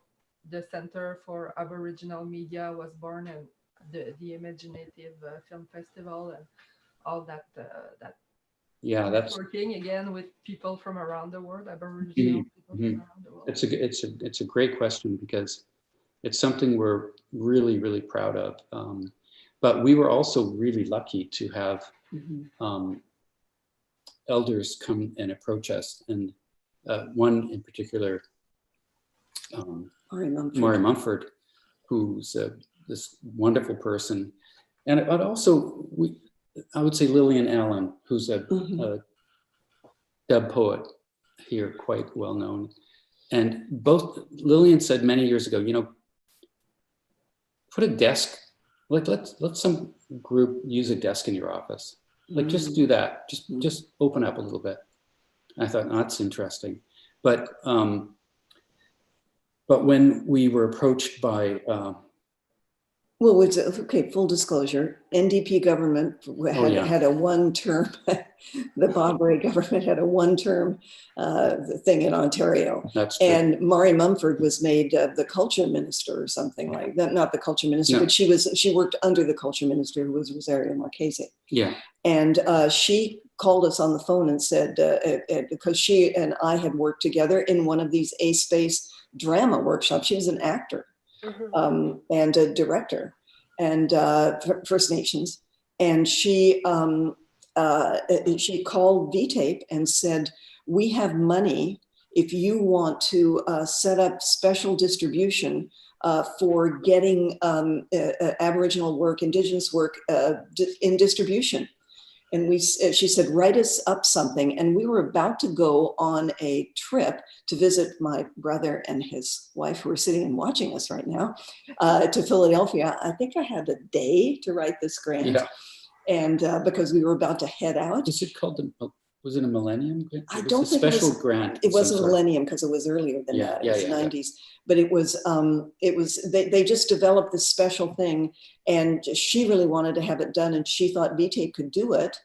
S4: the Center for Aboriginal Media was born, and the Imaginative Film Festival and all that that's working again with people from around the world, Aboriginal people from around the world.
S3: It's a great question, because it's something we're really, really proud of. But we were also really lucky to have elders come and approach us, and one in particular, Maury Mumford, who's this wonderful person, and also I would say Lillian Allen, who's a dub poet here, quite well known. And both, Lillian said many years ago, put a desk, like let some group use a desk in your office. Like just do that, just open up a little bit. I thought, that's interesting. But when we were approached by
S2: well, it's okay. Full disclosure: NDP government had a one-term. The Bob Rae government had a one-term thing in Ontario.
S3: That's true.
S2: And Maury Mumford was made the culture minister or something like that. Not the culture minister, but she worked under the culture minister, who was Rosario Marchese.
S3: Yeah.
S2: And she called us on the phone and said, because she and I had worked together in one of these A-Space drama workshops. She was an actor. And a director, and First Nations, and she called VTape and said, "We have money if you want to set up special distribution for getting Aboriginal work, Indigenous work in distribution." And she said, write us up something. And we were about to go on a trip to visit my brother and his wife, who are sitting and watching us right now, to Philadelphia. I think I had a day to write this grant.
S3: Yeah.
S2: And because we were about to head out.
S3: Is it called was it a Millennium Grant?
S2: I don't think
S3: special grant.
S2: It wasn't Millennium, because it was earlier than that. It was 90s. But it was they just developed this special thing, and she really wanted to have it done, and she thought VTape could do it.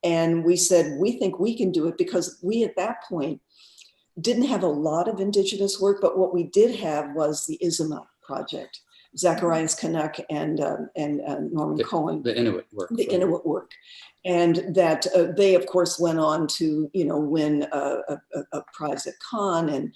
S2: And we said, we think we can do it, because we at that point didn't have a lot of Indigenous work, but what we did have was the Izuma project. Zacharias Canuck and Norman Cohen.
S3: The Inuit work.
S2: The Inuit work. And that they, of course, went on to, win a prize at Cannes, and,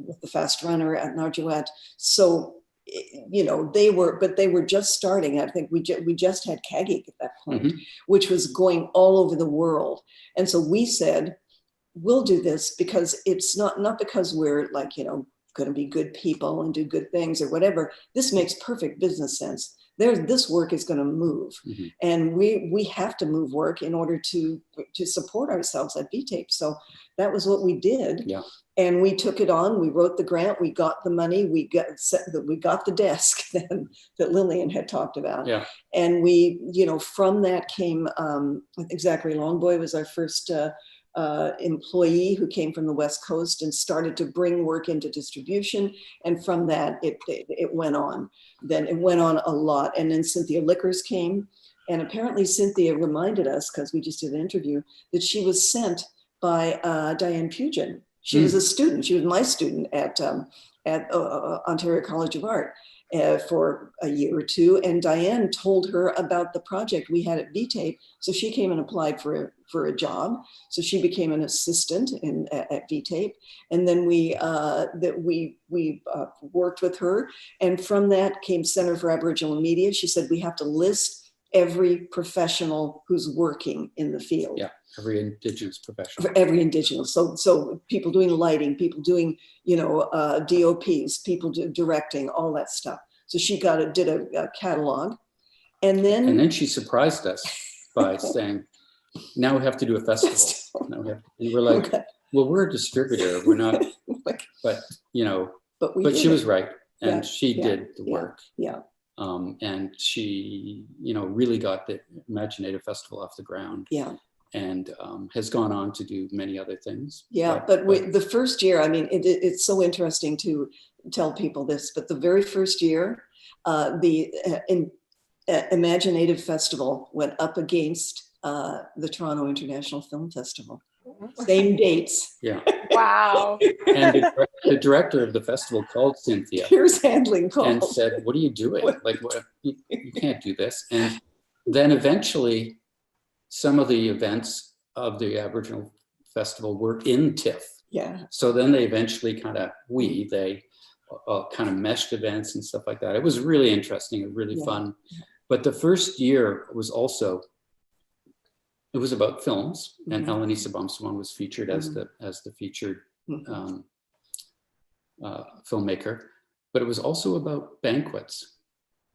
S2: with the Fast Runner at Narjuat. So, they were just starting. I think we just had Kagik at that point, which was going all over the world. And so we said, we'll do this, because it's not because we're like, going to be good people and do good things or whatever. This makes perfect business sense. This work is going to move, and we have to move work in order to support ourselves at VTape. So that was what we did. Yeah. And we took it on. We wrote the grant. We got the money. We got the desk that Lillian had talked about. Yeah. And we, from that came, I think Zachary Longboy was our first employee who came from the West Coast and started to bring work into distribution. And from that, it went on. Then it went on a lot. And then Cynthia Lickers came. And apparently Cynthia reminded us, because we just did an interview, that she was sent by Diane Pugin. She was a student. She was my student at at Ontario College of Art for a year or two. And Diane told her about the project we had at VTape. So she came and applied for a job. So she became an assistant at VTape. And then we worked with her. And from that came Center for Aboriginal Media. She said, we have to list every professional who's working in the field.
S3: Yeah, every Indigenous professional.
S2: For every Indigenous. So people doing lighting, people doing, DOPs, people directing, all that stuff. So she did a catalog. And then
S3: she surprised us by saying, now we have to do a festival. And we're like, well, we're a distributor. We're not, but she was right. And she did the work.
S2: Yeah.
S3: And she, really got the Imaginative Festival off the ground.
S2: Yeah.
S3: And has gone on to do many other things.
S2: Yeah, but the first year, I mean, it's so interesting to tell people this, but the very first year, the Imaginative Festival went up against the Toronto International Film Festival. Same dates.
S3: Yeah.
S1: Wow.
S3: And the director of the festival called Cynthia.
S2: Piers Handling called.
S3: And said, what are you doing? Like, you can't do this. And then eventually, some of the events of the Aboriginal Festival were in TIFF.
S2: Yeah.
S3: So then they eventually kind of meshed events and stuff like that. It was really interesting and really fun. But the first year was also, it was about films, and Eleni Sabamsawan was featured as the featured filmmaker. But it was also about banquets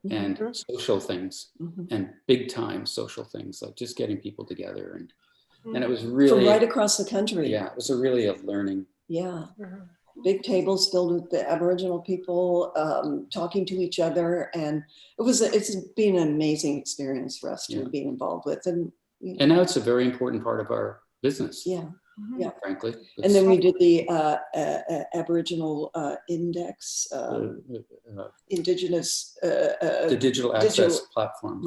S3: and social things and big time social things, like just getting people together. And it was really
S2: from right across the country.
S3: Yeah, it was really a learning.
S2: Yeah. Big tables filled with the Aboriginal people talking to each other. And it's been an amazing experience for us to be involved with. And
S3: now it's a very important part of our business.
S2: Yeah. Yeah.
S3: Frankly.
S2: And then we did the Aboriginal Index, Indigenous.
S3: The digital access platform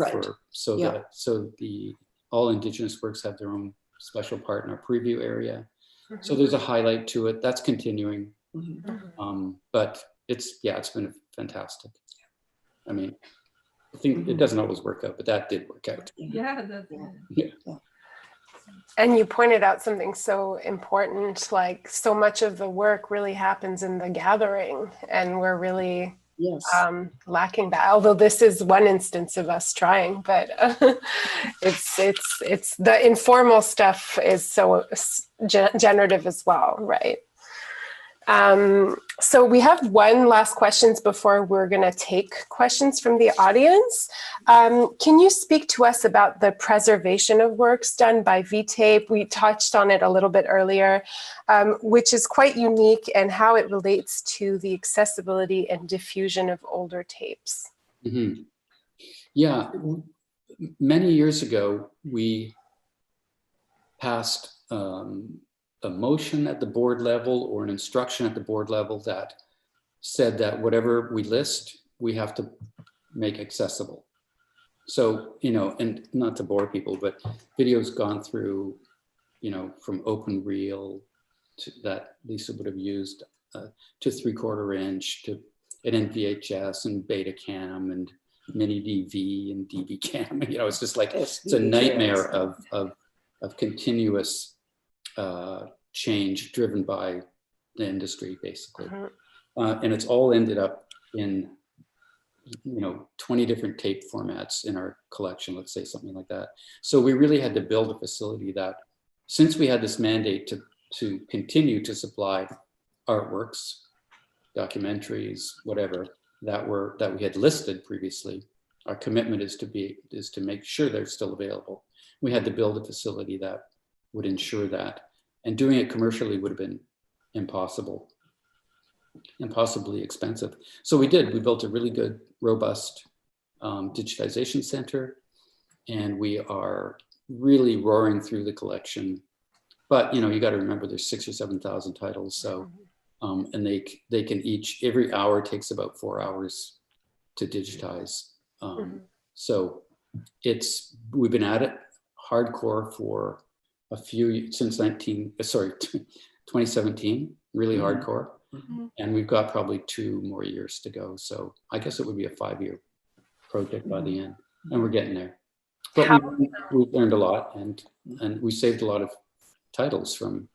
S3: so the all Indigenous works have their own special part in our preview area. So there's a highlight to it that's continuing. But it's been fantastic. I mean, I think it doesn't always work out, but that did work out.
S1: And you pointed out something so important, like so much of the work really happens in the gathering, and we're really lacking that. Although this is one instance of us trying, but it's the informal stuff is so generative as well, right? So we have one last questions before we're going to take questions from the audience. Can you speak to us about the preservation of works done by VTape? We touched on it a little bit earlier, which is quite unique, and how it relates to the accessibility and diffusion of older tapes.
S3: Yeah, many years ago, we passed a motion at the board level or an instruction at the board level that said that whatever we list, we have to make accessible. So, and not to bore people, but video's gone through, from OpenReel that Lisa would have used to 3/4 inch to an NVHS and Betacam and Mini DV and DV Cam. It's just like, it's a nightmare of continuous change driven by the industry, basically. And it's all ended up in 20 different tape formats in our collection, let's say something like that. So we really had to build a facility that, since we had this mandate to continue to supply artworks, documentaries, whatever, that we had listed previously, our commitment is to make sure they're still available. We had to build a facility that would ensure that. And doing it commercially would have been impossible, impossibly expensive. So we did. We built a really good, robust digitization center, and we are really roaring through the collection. But you got to remember, there's 6,000 or 7,000 titles. So, and they can every hour takes about 4 hours to digitize. So we've been at it hardcore for since 2017, really hardcore. And we've got probably 2 more years to go. So I guess it would be a 5-year project by the end, and we're getting there. But we've learned a lot, and we saved a lot of titles from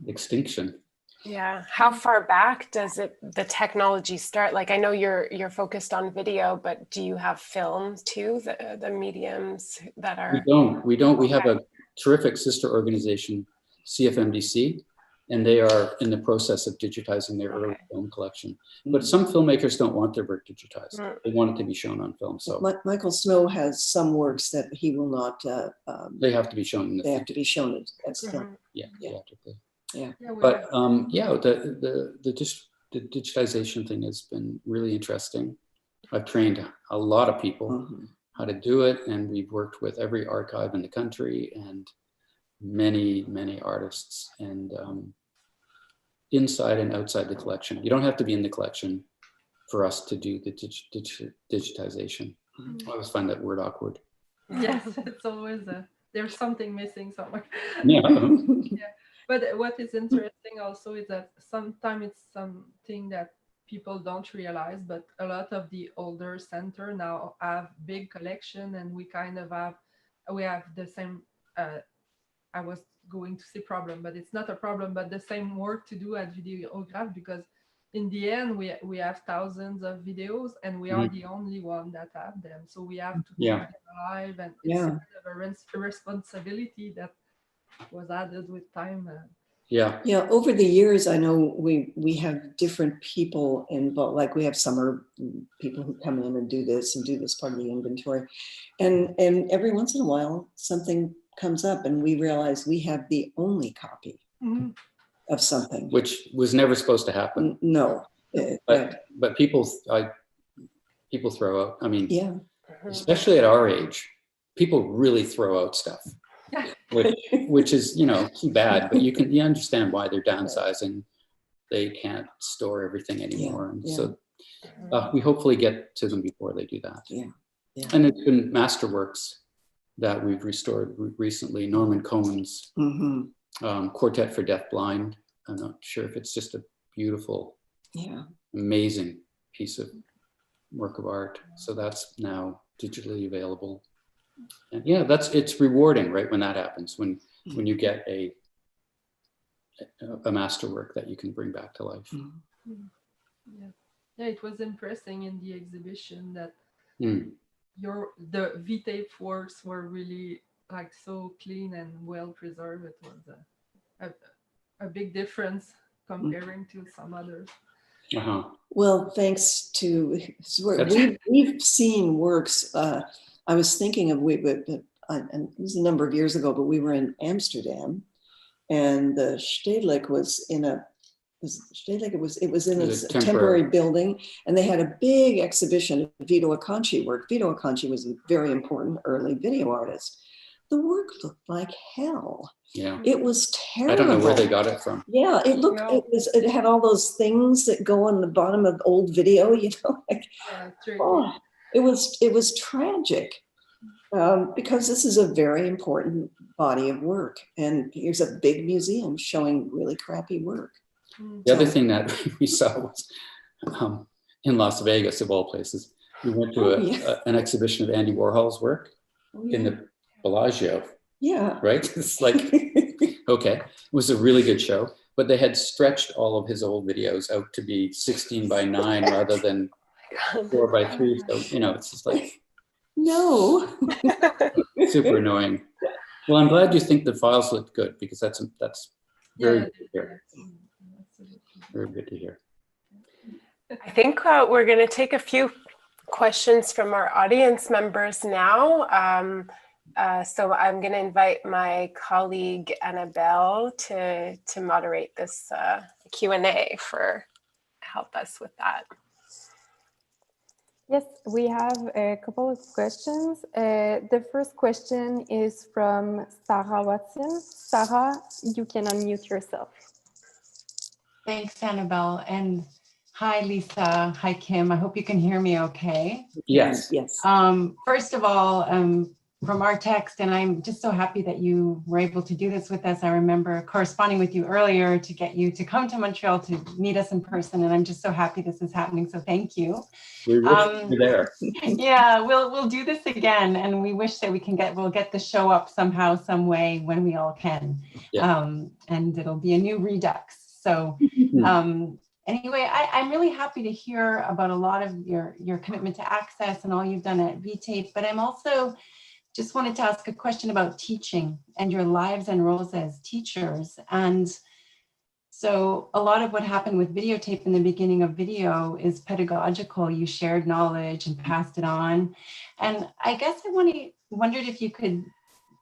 S3: extinction.
S1: Yeah. How far back does the technology start? Like, I know you're focused on video, but do you have film too? The mediums that are.
S3: We don't. We have a terrific sister organization, CFMDC, and they are in the process of digitizing their early film collection. But some filmmakers don't want their work digitized. They want it to be shown on film. So
S2: Michael Snow has some works that he will not.
S3: they have to be shown in the
S2: They have to be shown as film.
S3: Yeah, theatrically.
S2: Yeah.
S3: But the digitization thing has been really interesting. I've trained a lot of people how to do it, and we've worked with every archive in the country and many artists, and inside and outside the collection. You don't have to be in the collection for us to do the digitization. I always find that word awkward.
S4: Yes, it's always there's something missing somewhere.
S3: Yeah.
S4: Yeah. But what is interesting also is that sometimes it's something that people don't realize, but a lot of the older center now have big collection, and we have the same, I was going to say problem, but it's not a problem, but the same work to do at Videographe, because in the end, we have thousands of videos, and we are the only one that have them. So we have to keep them alive, and it's kind of a responsibility that was added with time.
S3: Yeah.
S2: Over the years, I know we have different people involved. Like we have summer people who come in and do this part of the inventory, and every once in a while something comes up, and we realize we have the only copy of something,
S3: Which was never supposed to happen.
S2: No,
S3: But people throw out. I mean, especially at our age, people really throw out stuff. Which is, too bad, but you understand why they're downsizing. They can't store everything anymore. And so we hopefully get to them before they do that. And it's been masterworks that we've restored recently. Norman Cohen's Quartet for Deafblind. I'm not sure if it's just a beautiful, amazing piece of work of art. So that's now digitally available. And it's rewarding, right, when that happens, when you get a masterwork that you can bring back to life.
S4: It was impressive in the exhibition that the V-tape works were really like so clean and well preserved. It was a big difference comparing to some others.
S2: Well, thanks to we've seen works. I was thinking of and it was a number of years ago, but we were in Amsterdam, and the Stedelijk was in a temporary building, and they had a big exhibition of Vito Acconci work. Vito Acconci was a very important early video artist. The work looked like hell. Yeah, it was terrible.
S3: I don't know where they got it from.
S2: Yeah, it had all those things that go on the bottom of old video, it was tragic, because this is a very important body of work, and here's a big museum showing really crappy work.
S3: The other thing that we saw was in Las Vegas, of all places. We went to an exhibition of Andy Warhol's work in the Bellagio. Yeah. Right? It's like, okay. It was a really good show, but they had stretched all of his old videos out to be 16:9 rather than 4:3. So, it's just like,
S2: no.
S3: Super annoying. Well, I'm glad you think the files looked good, because that's very good to hear. Very good to hear.
S1: I think we're going to take a few questions from our audience members now. So I'm going to invite my colleague Annabelle to moderate this Q&A help us with that.
S5: Yes, we have a couple of questions. The first question is from Sarah Watson. Sarah, you can unmute yourself.
S6: Thanks, Annabelle. And hi, Lisa. Hi, Kim. I hope you can hear me okay.
S3: Yes.
S2: Yes.
S6: First of all, from our text, and I'm just so happy that you were able to do this with us. I remember corresponding with you earlier to get you to come to Montreal to meet us in person, and I'm just so happy this is happening. So thank you.
S3: We wish you were there.
S6: Yeah, we'll do this again, and we wish that we'll get the show up somehow, some way when we all can.
S3: Yeah.
S6: And it'll be a new Redux. So anyway, I'm really happy to hear about a lot of your commitment to access and all you've done at VTAPE, but I'm also just wanted to ask a question about teaching and your lives and roles as teachers. And so a lot of what happened with videotape in the beginning of video is pedagogical. You shared knowledge and passed it on. And I guess I wondered if you could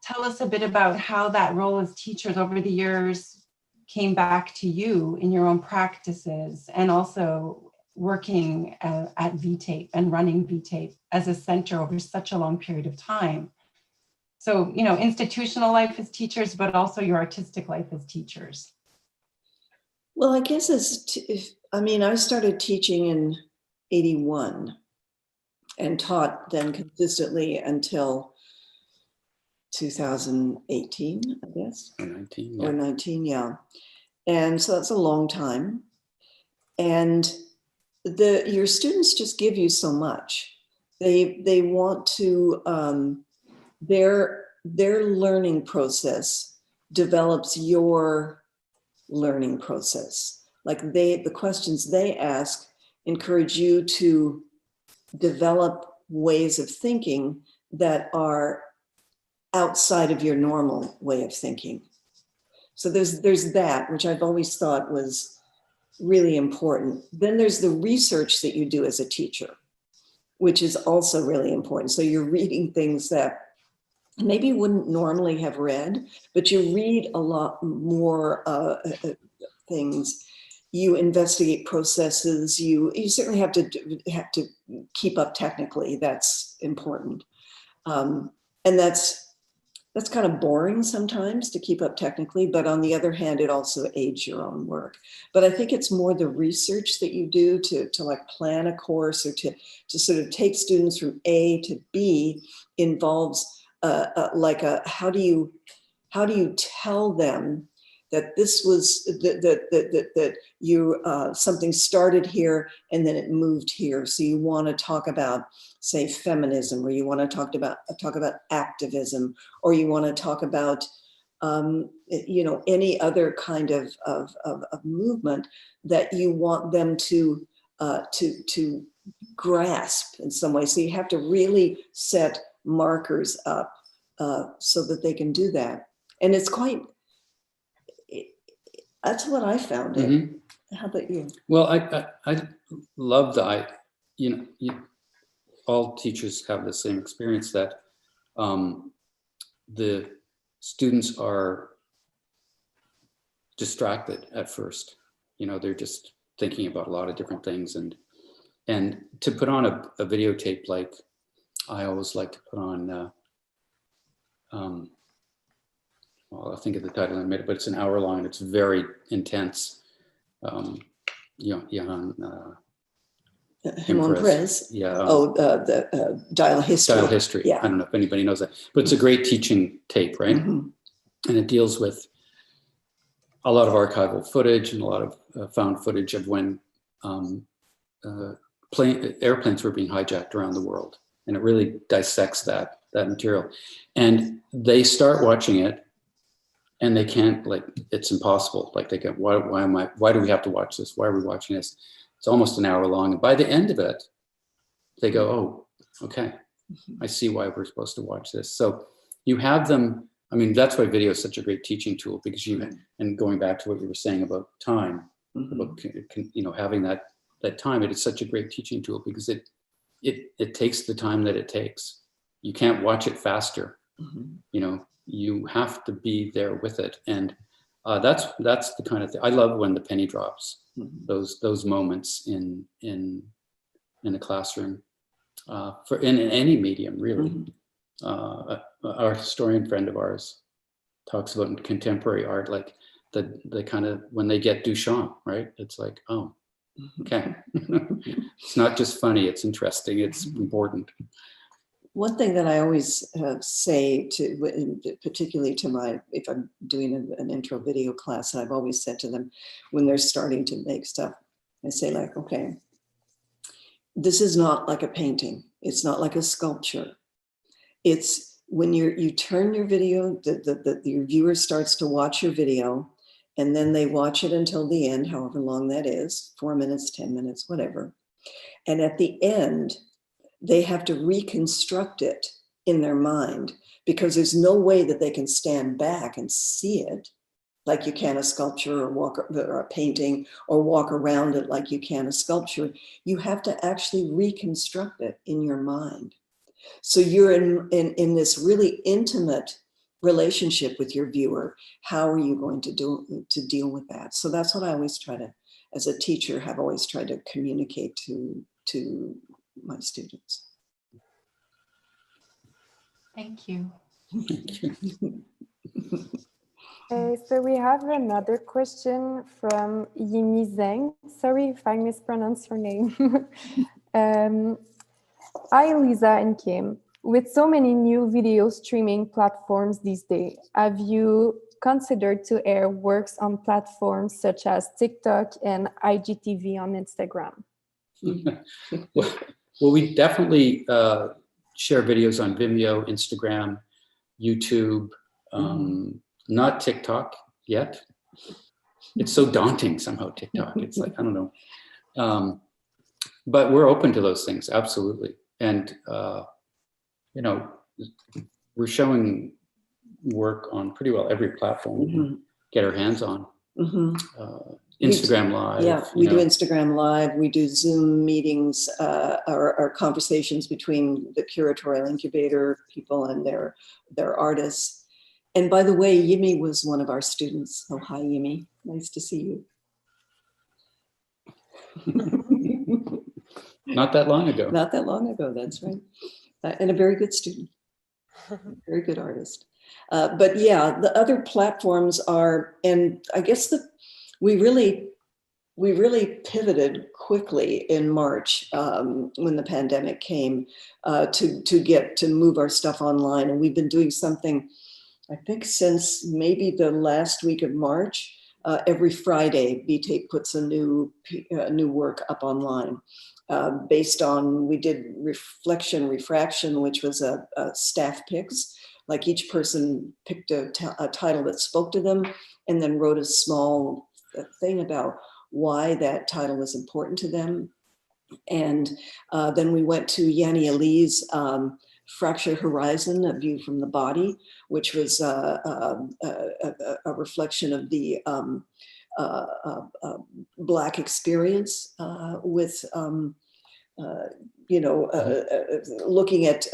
S6: tell us a bit about how that role as teachers over the years came back to you in your own practices, and also working at VTAPE and running VTAPE as a center over such a long period of time. So, institutional life as teachers, but also your artistic life as teachers.
S2: Well, I guess I started teaching in 81 and taught then consistently until 2018, I guess.
S3: Or 19,
S2: Or 19, yeah. And so that's a long time. And your students just give you so much. They want to, their learning process develops your learning process. Like the questions they ask encourage you to develop ways of thinking that are outside of your normal way of thinking. So there's that, which I've always thought was really important. Then there's the research that you do as a teacher, which is also really important. So you're reading things that maybe you wouldn't normally have read, but you read a lot more things. You investigate processes. You certainly have to keep up technically. That's important, and that's kind of boring sometimes to keep up technically. But on the other hand, it also aids your own work. But I think it's more the research that you do to like plan a course, or to sort of take students from A to B involves. How do you tell them that this was that you something started here and then it moved here? So you want to talk about, say, feminism, or you want to talk about activism, or you want to talk about any other kind of movement that you want them to grasp in some way. So you have to really set markers up so that they can do that. And it's that's what I found.
S3: Mm-hmm.
S2: How about you?
S3: Well, I love all teachers have the same experience, that the students are distracted at first. They're just thinking about a lot of different things, and to put on a videotape, like I always like to put on, I'll think of the title in a minute, but it's an hour long and it's very intense. Himon
S2: Prez.
S3: Yeah.
S2: The Dial History.
S3: Dial History.
S2: Yeah.
S3: I don't know if anybody knows that, but it's a great teaching tape, right?
S2: Mm-hmm.
S3: And it deals with a lot of archival footage and a lot of found footage of when airplanes were being hijacked around the world. And it really dissects that material. And they start watching it and they can't, it's impossible. They go, why do we have to watch this? Why are we watching this? It's almost an hour long. And by the end of it, they go, oh, okay, I see why we're supposed to watch this. So you have them, that's why video is such a great teaching tool, because and going back to what you were saying about time,
S2: mm-hmm.
S3: about, having that time, it is such a great teaching tool because it takes the time that it takes. You can't watch it faster. Mm-hmm. You have to be there with it. And that's the kind of thing. I love when the penny drops, mm-hmm. those moments in a classroom, in any medium, really. Mm-hmm. Our historian friend of ours talks about in contemporary art, like the kind of, when they get Duchamp, right? It's like, oh, okay. It's not just funny, it's interesting, it's important.
S2: One thing that I always say to, particularly to if I'm doing an intro video class, I've always said to them when they're starting to make stuff, I say like, okay, this is not like a painting. It's not like a sculpture. It's when you turn your video, your viewer starts to watch your video, and then they watch it until the end, however long that is, 4 minutes, 10 minutes, whatever. And at the end, they have to reconstruct it in their mind, because there's no way that they can stand back and see it like you can a sculpture or a painting, or walk around it like you can a sculpture. You have to actually reconstruct it in your mind. So you're in this really intimate relationship with your viewer. How are you going to deal with that? So that's what I always try to, as a teacher, have always tried to communicate to my students.
S6: Thank you.
S5: So we have another question from Yimi Zhang. Sorry if I mispronounce your name. Hi, Lisa and Kim. With so many new video streaming platforms these days, have you considered to air works on platforms such as TikTok and IGTV on Instagram?
S3: Well, we definitely share videos on Vimeo, Instagram, YouTube, not TikTok yet. It's so daunting somehow, TikTok. It's like, I don't know. But we're open to those things, absolutely. And, you know, we're showing work on pretty well every platform we can get our hands on. Instagram Live.
S2: Yeah, we do Instagram Live. We do Zoom meetings, or conversations between the curatorial incubator people and their artists. And by the way, Yimi was one of our students. Oh, hi, Yimi. Nice to see you.
S3: Not that long ago.
S2: Not that long ago, that's right. And a very good student, very good artist. But yeah, the other platforms are, and I guess we really pivoted quickly in March when the pandemic came to move our stuff online. And we've been doing something, I think, since maybe the last week of March. Every Friday, VTape puts a new work up online. Based on, we did Refraction, which was a staff picks. Like each person picked a title that spoke to them and then wrote a small thing about why that title was important to them. And then we went to Yanni Ali's Fractured Horizon, A View from the Body, which was a reflection of the Black experience with, looking at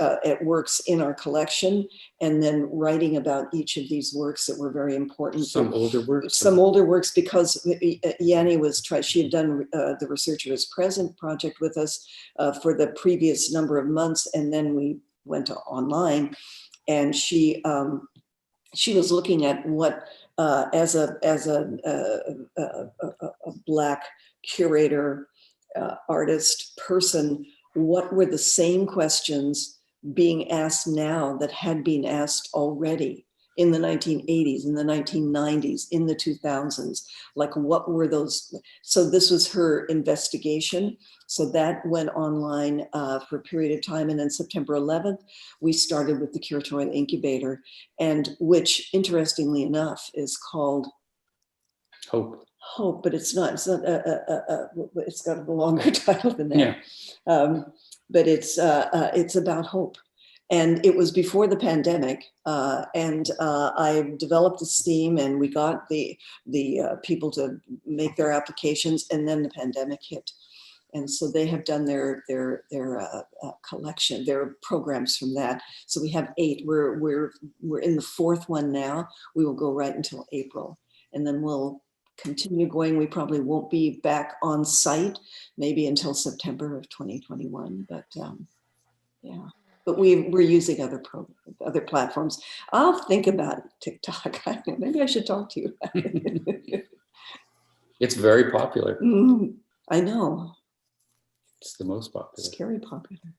S2: works in our collection and then writing about each of these works that were very important.
S3: Some older works.
S2: Some older works, because Yanni she had done the Researcher is Present project with us for the previous number of months, and then we went to online, and she was looking at what as a Black curator, artist, person, what were the same questions being asked now that had been asked already in the 1980s, in the 1990s, in the 2000s? Like, what were those? So this was her investigation. So that went online for a period of time. And then September 11th, we started with the Curatorial Incubator, and which, interestingly enough, is called Hope, but it's not. It's got a longer title than that. Yeah. But it's about hope, and it was before the pandemic. And I developed this theme, and we got the people to make their applications, and then the pandemic hit, and so they have done their collection, their programs from that. So we have 8. We're in the 4th one now. We will go right until April, and then we'll continue going. We probably won't be back on site maybe until September of 2021, but yeah. But we're using other platforms. I'll think about TikTok. Maybe I should talk to you about it.
S3: It's very popular.
S2: I know.
S3: It's the most popular.
S2: It's very popular.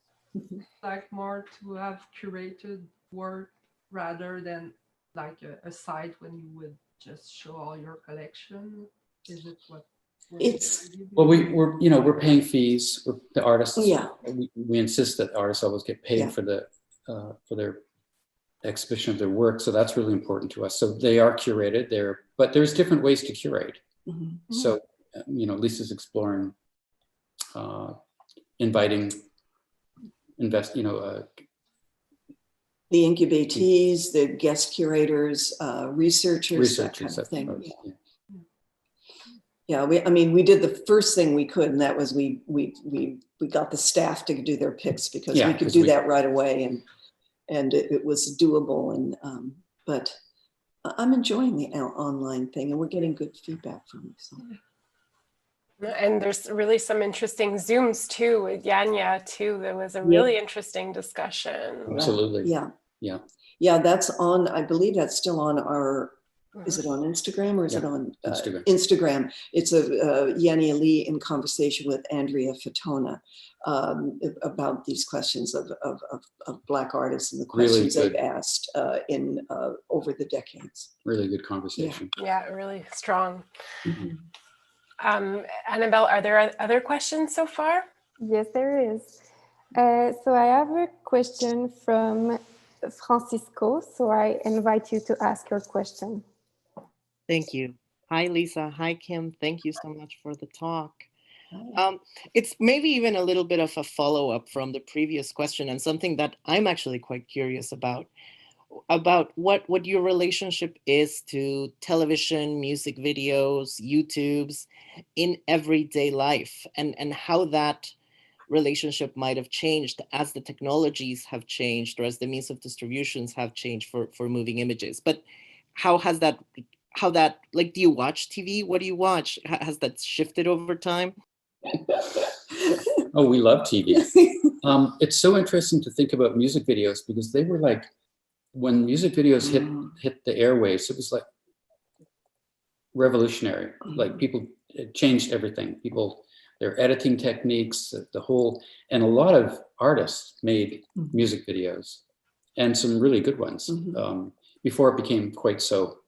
S4: like more to have curated work rather than like a site when you would just show all your collection? Is it what
S2: It's
S3: Well, we're paying fees. The artists.
S2: Yeah.
S3: We insist that artists always get paid
S2: Yeah.
S3: for their exhibition of their work. So that's really important to us. So they are curated there, but there's different ways to curate.
S2: mhm.
S3: So, Lisa's exploring inviting
S2: The incubatees, the guest curators, researchers, that kind of thing. Yeah, we did the first thing we could, and that was we got the staff to do their picks because we could do that right away, and it was doable. And but I'm enjoying the online thing, and we're getting good feedback from it. So.
S1: And there's really some interesting Zooms too with Yanya too. There was a really interesting discussion.
S3: Absolutely.
S2: Yeah. That's on. I believe that's still on our. Is it on Instagram or is it on Instagram? It's a Yanya Lee in conversation with Andrea Fatona about these questions of Black artists and the questions they've asked in over the decades.
S3: Really good conversation.
S1: Yeah, really strong.
S3: Mm-hmm.
S1: Annabelle, are there other questions so far?
S5: Yes, there is. So I have a question from Francisco. So I invite you to ask your question.
S7: Thank you. Hi, Lisa. Hi, Kim. Thank you so much for the talk. It's maybe even a little bit of a follow-up from the previous question and something that I'm actually quite curious about what your relationship is to television, music videos, YouTubes in everyday life, and how that relationship might have changed as the technologies have changed or as the means of distributions have changed for moving images. But how that, like, do you watch TV? What do you watch? Has that shifted over time?
S3: Oh, we love TV. It's so interesting to think about music videos because they were like, when music videos hit the airwaves, it was like revolutionary. Like it changed everything. Their editing techniques, and a lot of artists made music videos and some really good ones before it became quite so,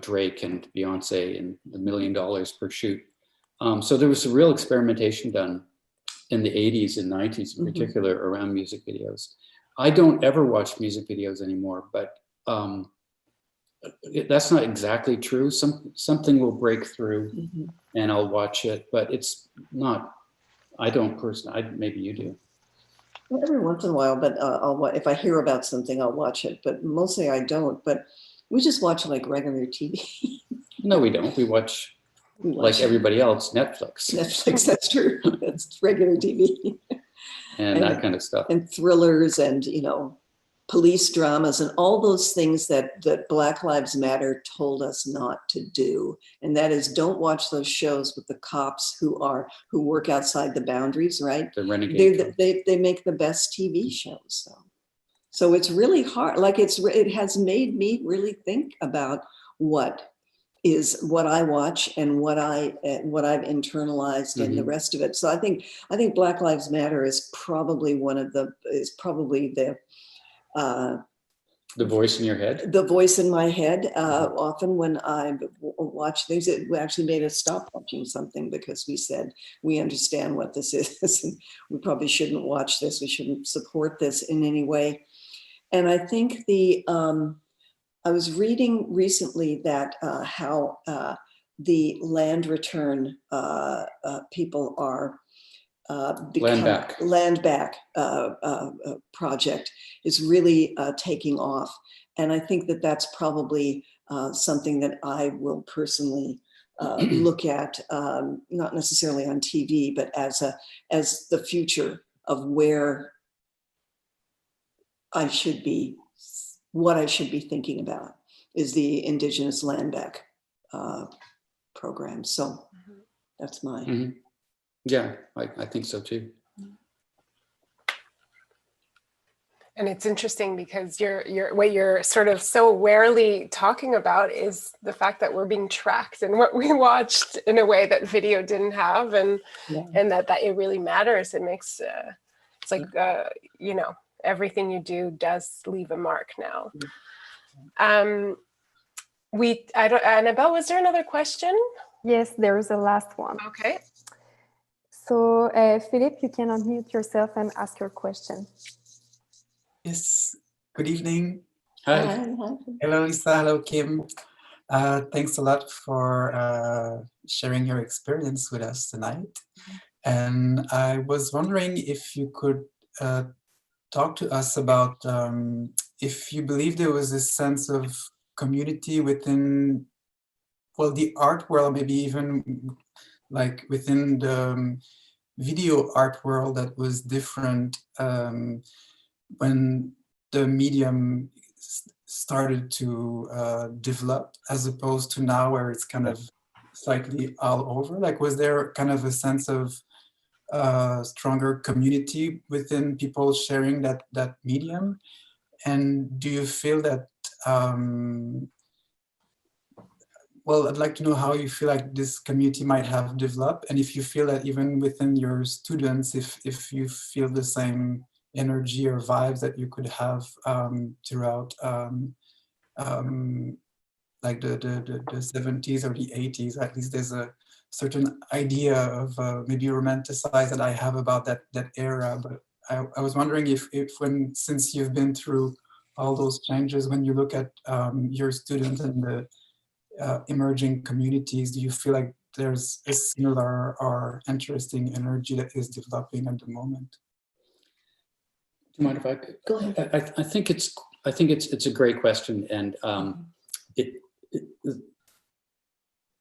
S3: Drake and Beyonce and $1 million per shoot. So there was some real experimentation done in the 80s and 90s in particular around music videos. I don't ever watch music videos anymore, but that's not exactly true. Something will break through and I'll watch it, but it's not, I don't personally, maybe you do.
S2: Well, every once in a while, but if I hear about something, I'll watch it, but mostly I don't. But we just watch like regular TV.
S3: No, we don't. We watch like everybody else, Netflix.
S2: Netflix, that's true. That's regular TV.
S3: and that kind of stuff.
S2: And thrillers and, police dramas and all those things that Black Lives Matter told us not to do. And that is, don't watch those shows with the cops who work outside the boundaries, right?
S3: The renegade.
S2: They make the best TV shows. So it's really hard. Like it has made me really think about what I watch and what I've internalized and the rest of it. So I think Black Lives Matter is probably
S3: the voice in your head?
S2: The voice in my head. Often when I watch things, it actually made us stop watching something because we said, we understand what this is and we probably shouldn't watch this. We shouldn't support this in any way. And I think I was reading recently that how the land return people are land back project is really taking off, and I think that that's probably something that I will personally look at, not necessarily on TV, but as the future of where what I should be thinking about is the Indigenous Land Back program. So that's mine.
S3: Yeah, I think so too.
S1: And it's interesting because what you're sort of so warily talking about is the fact that we're being tracked and what we watched in a way that video didn't have, and that it really matters. It makes it's like, you know, everything you do does leave a mark now. Annabelle, was there another question?
S5: Yes, there is a last one.
S1: Okay.
S5: So, Philip, you can unmute yourself and ask your question.
S8: Yes, good evening.
S3: Hi.
S8: Hello, Lisa. Hello, Kim. Thanks a lot for sharing your experience with us tonight. And I was wondering if you could talk to us about if you believe there was a sense of community within, well, the art world, maybe even like within the video art world that was different when the medium started to develop, as opposed to now where it's kind of slightly all over? Like, was there kind of a sense of stronger community within people sharing that medium? And do you feel that, well, I'd like to know how you feel like this community might have developed, and if you feel that even within your students, if you feel the same energy or vibes that you could have throughout like the 70s or the 80s. At least there's a certain idea of maybe romanticized that I have about that era. But I was wondering if when, since you've been through all those changes, when you look at your students and the emerging communities, do you feel like there's a similar or interesting energy that is developing at the moment?
S3: Do you mind if I
S2: Go ahead.
S3: I think it's a great question, and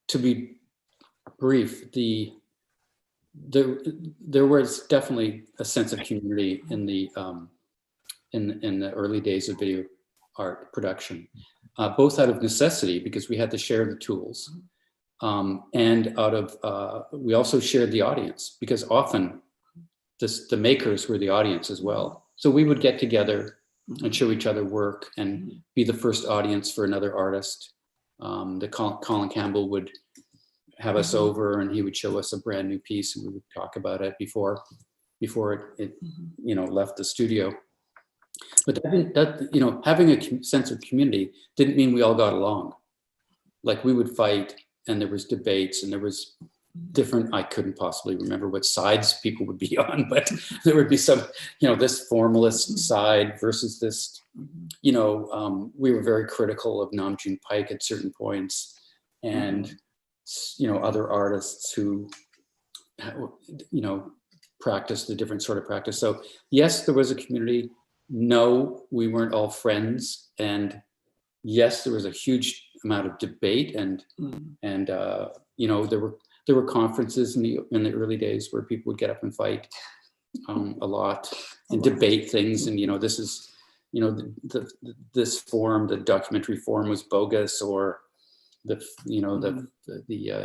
S3: to be brief, there was definitely a sense of community in the early days of video art production, both out of necessity because we had to share the tools, and out of we also shared the audience because often the makers were the audience as well. So we would get together and show each other work and be the first audience for another artist. Colin Campbell would have us over and he would show us a brand new piece and we would talk about it before it you know, left the studio. But that you know, having a sense of community didn't mean we all got along. Like, we would fight and there was debates and there was different, I couldn't possibly remember what sides people would be on, but there would be some, you know, this formalist side versus this, you know, we were very critical of Nam June Paik at certain points, and, you know, other artists who, you know, practiced a different sort of practice. So yes, there was a community. No, we weren't all friends. And yes, there was a huge amount of debate and you know, there were conferences in the early days where people would get up and fight a lot and debate things. And, you know, this is, you know, this form, the documentary form was bogus, or the, you know, the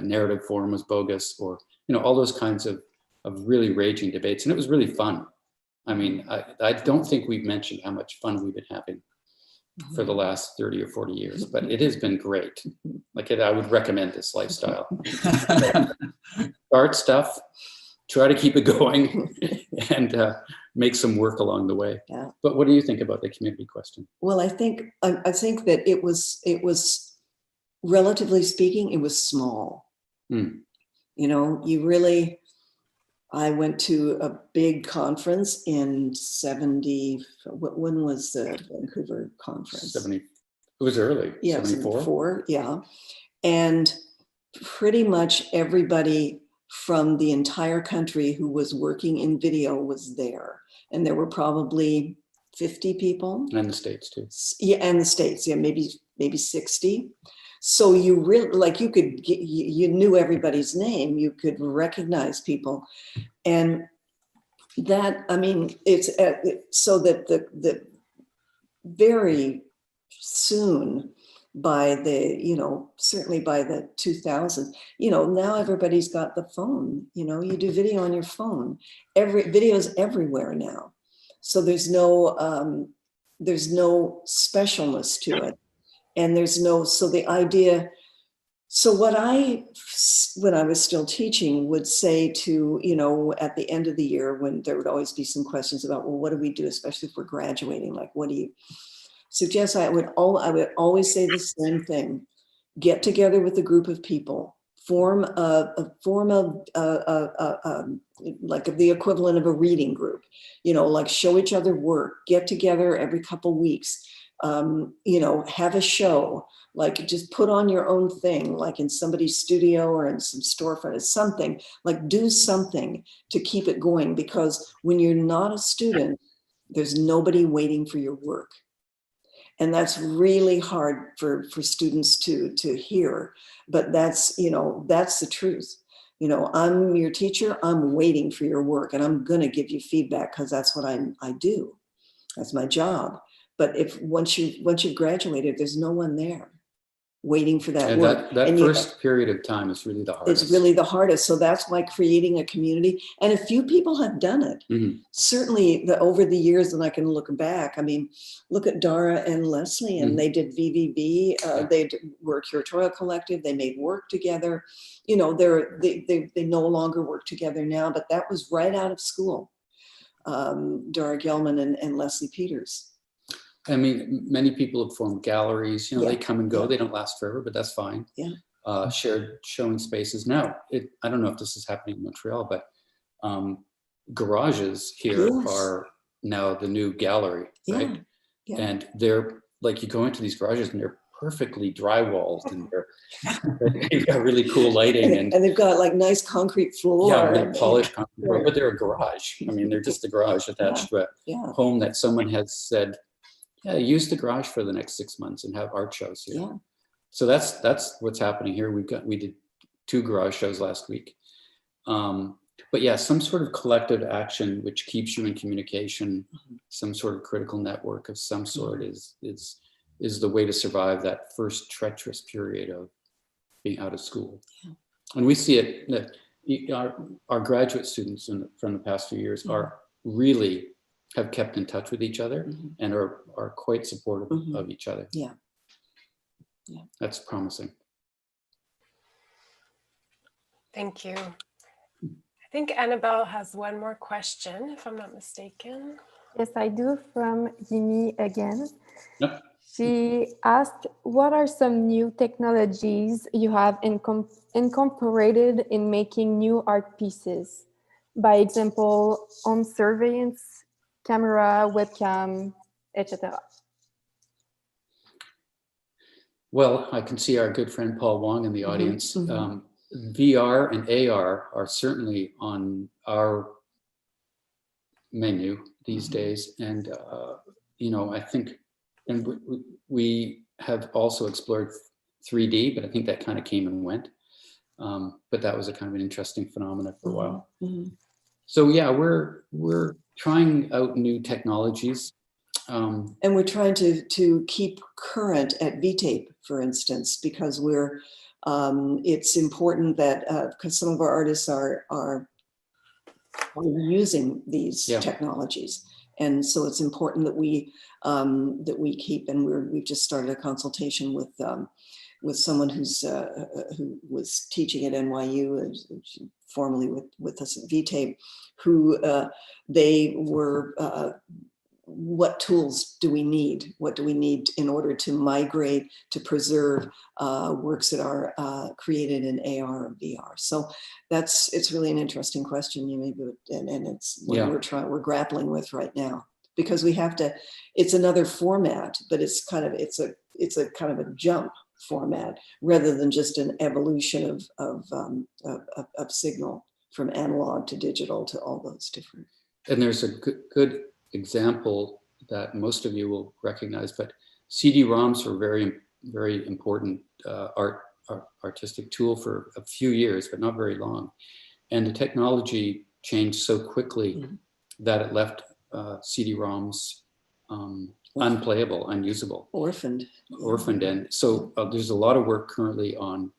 S3: narrative form was bogus, or, you know, all those kinds of really raging debates. And it was really fun. I mean, I don't think we've mentioned how much fun we've been having for the last 30 or 40 years, but it has been great. Like, I would recommend this lifestyle. Art stuff, try to keep it going and make some work along the way.
S2: Yeah.
S3: But what do you think about the community question?
S2: Well, I think that it was relatively speaking, it was small. You know, I went to a big conference in 70, when was the Vancouver conference?
S3: 70, it was early,
S2: yeah,
S3: 74?
S2: Yeah. And pretty much everybody from the entire country who was working in video was there. And there were probably 50 people.
S3: And the States too.
S2: Yeah, and the States, yeah, maybe 60. So you really, like, you knew everybody's name, you could recognize people. And that, I mean, it's so that the very soon, by the, you know, certainly by the 2000s, you know, now everybody's got the phone, you know, you do video on your phone, video's everywhere now. So there's no specialness to it. And so the idea, So what when I was still teaching, would say to, you know, at the end of the year, when there would always be some questions about, well, what do we do, especially if we're graduating? Like, what do you suggest? I would always say the same thing. Get together with a group of people, form like the equivalent of a reading group, you know, like show each other work, get together every couple weeks, you know, have a show, like just put on your own thing, like in somebody's studio or in some storefront, it's something, like do something to keep it going, because when you're not a student, there's nobody waiting for your work. And that's really hard for students to hear, but that's, you know, that's the truth. You know, I'm your teacher, I'm waiting for your work, and I'm gonna give you feedback because that's what I do. That's my job. But if once you've graduated, there's no one there waiting for that
S3: And
S2: work.
S3: that first period of time is really the hardest.
S2: It's really the hardest. So that's why creating a community, and a few people have done it.
S3: Mm-hmm.
S2: Certainly over the years, and I can look back, I mean, look at Dara and Leslie, and they did VVB, they were Curatorial Collective, they made work together. You know, they no longer work together now, but that was right out of school. Dara Gelman and Leslie Peters.
S3: I mean, many people have formed galleries, you know, they come and go, they don't last forever, but that's fine.
S2: Yeah.
S3: Shared showing spaces. Now, I don't know if this is happening in Montreal, but garages here are now the new gallery, right?
S2: Yeah.
S3: And they're like, you go into these garages and they're perfectly drywalled, and they've got really cool lighting. And
S2: they've got like nice concrete floor.
S3: Yeah, really polished concrete floor, but they're a garage. I mean, they're just a garage attached to a home that someone has said, yeah, use the garage for the next 6 months and have art shows here.
S2: Yeah.
S3: So that's what's happening here. We did 2 garage shows last week. But yeah, some sort of collective action which keeps you in communication, some sort of critical network of some sort is the way to survive that first treacherous period of being out of school. Yeah. And we see it that our graduate students from the past few years are really have kept in touch with each other and are quite supportive of each other.
S2: Yeah.
S3: That's promising.
S1: Thank you. I think Annabelle has one more question, if I'm not mistaken.
S5: Yes, I do, from Yimi again.
S3: Yep.
S5: She asked, what are some new technologies you have incorporated in making new art pieces? By example, home surveillance, camera, webcam, etc.
S3: Well, I can see our good friend Paul Wong in the audience. VR and AR are certainly on our menu these days. And, you know, I think, and we have also explored 3D, but I think that kind of came and went. But that was a kind of an interesting phenomenon for a while. So yeah, we're trying out new technologies.
S2: And we're trying to keep current at VTape, for instance, because it's important that, because some of our artists are using these technologies. And so it's important that we keep, and we've just started a consultation with someone who was teaching at NYU, formerly with us at VTape, who they were, what tools do we need? What do we need in order to migrate, to preserve works that are created in AR and VR? So it's really an interesting question, and it's what we're grappling with right now, because we have to. It's another format, but it's a kind of a jump format rather than just an evolution of signal from analog to digital to all those different.
S3: And there's a good example that most of you will recognize, but CD-ROMs were very, very important artistic tool for a few years, but not very long. And the technology changed so quickly that it left CD-ROMs unplayable, unusable.
S2: Orphaned.
S3: And so there's a lot of work currently on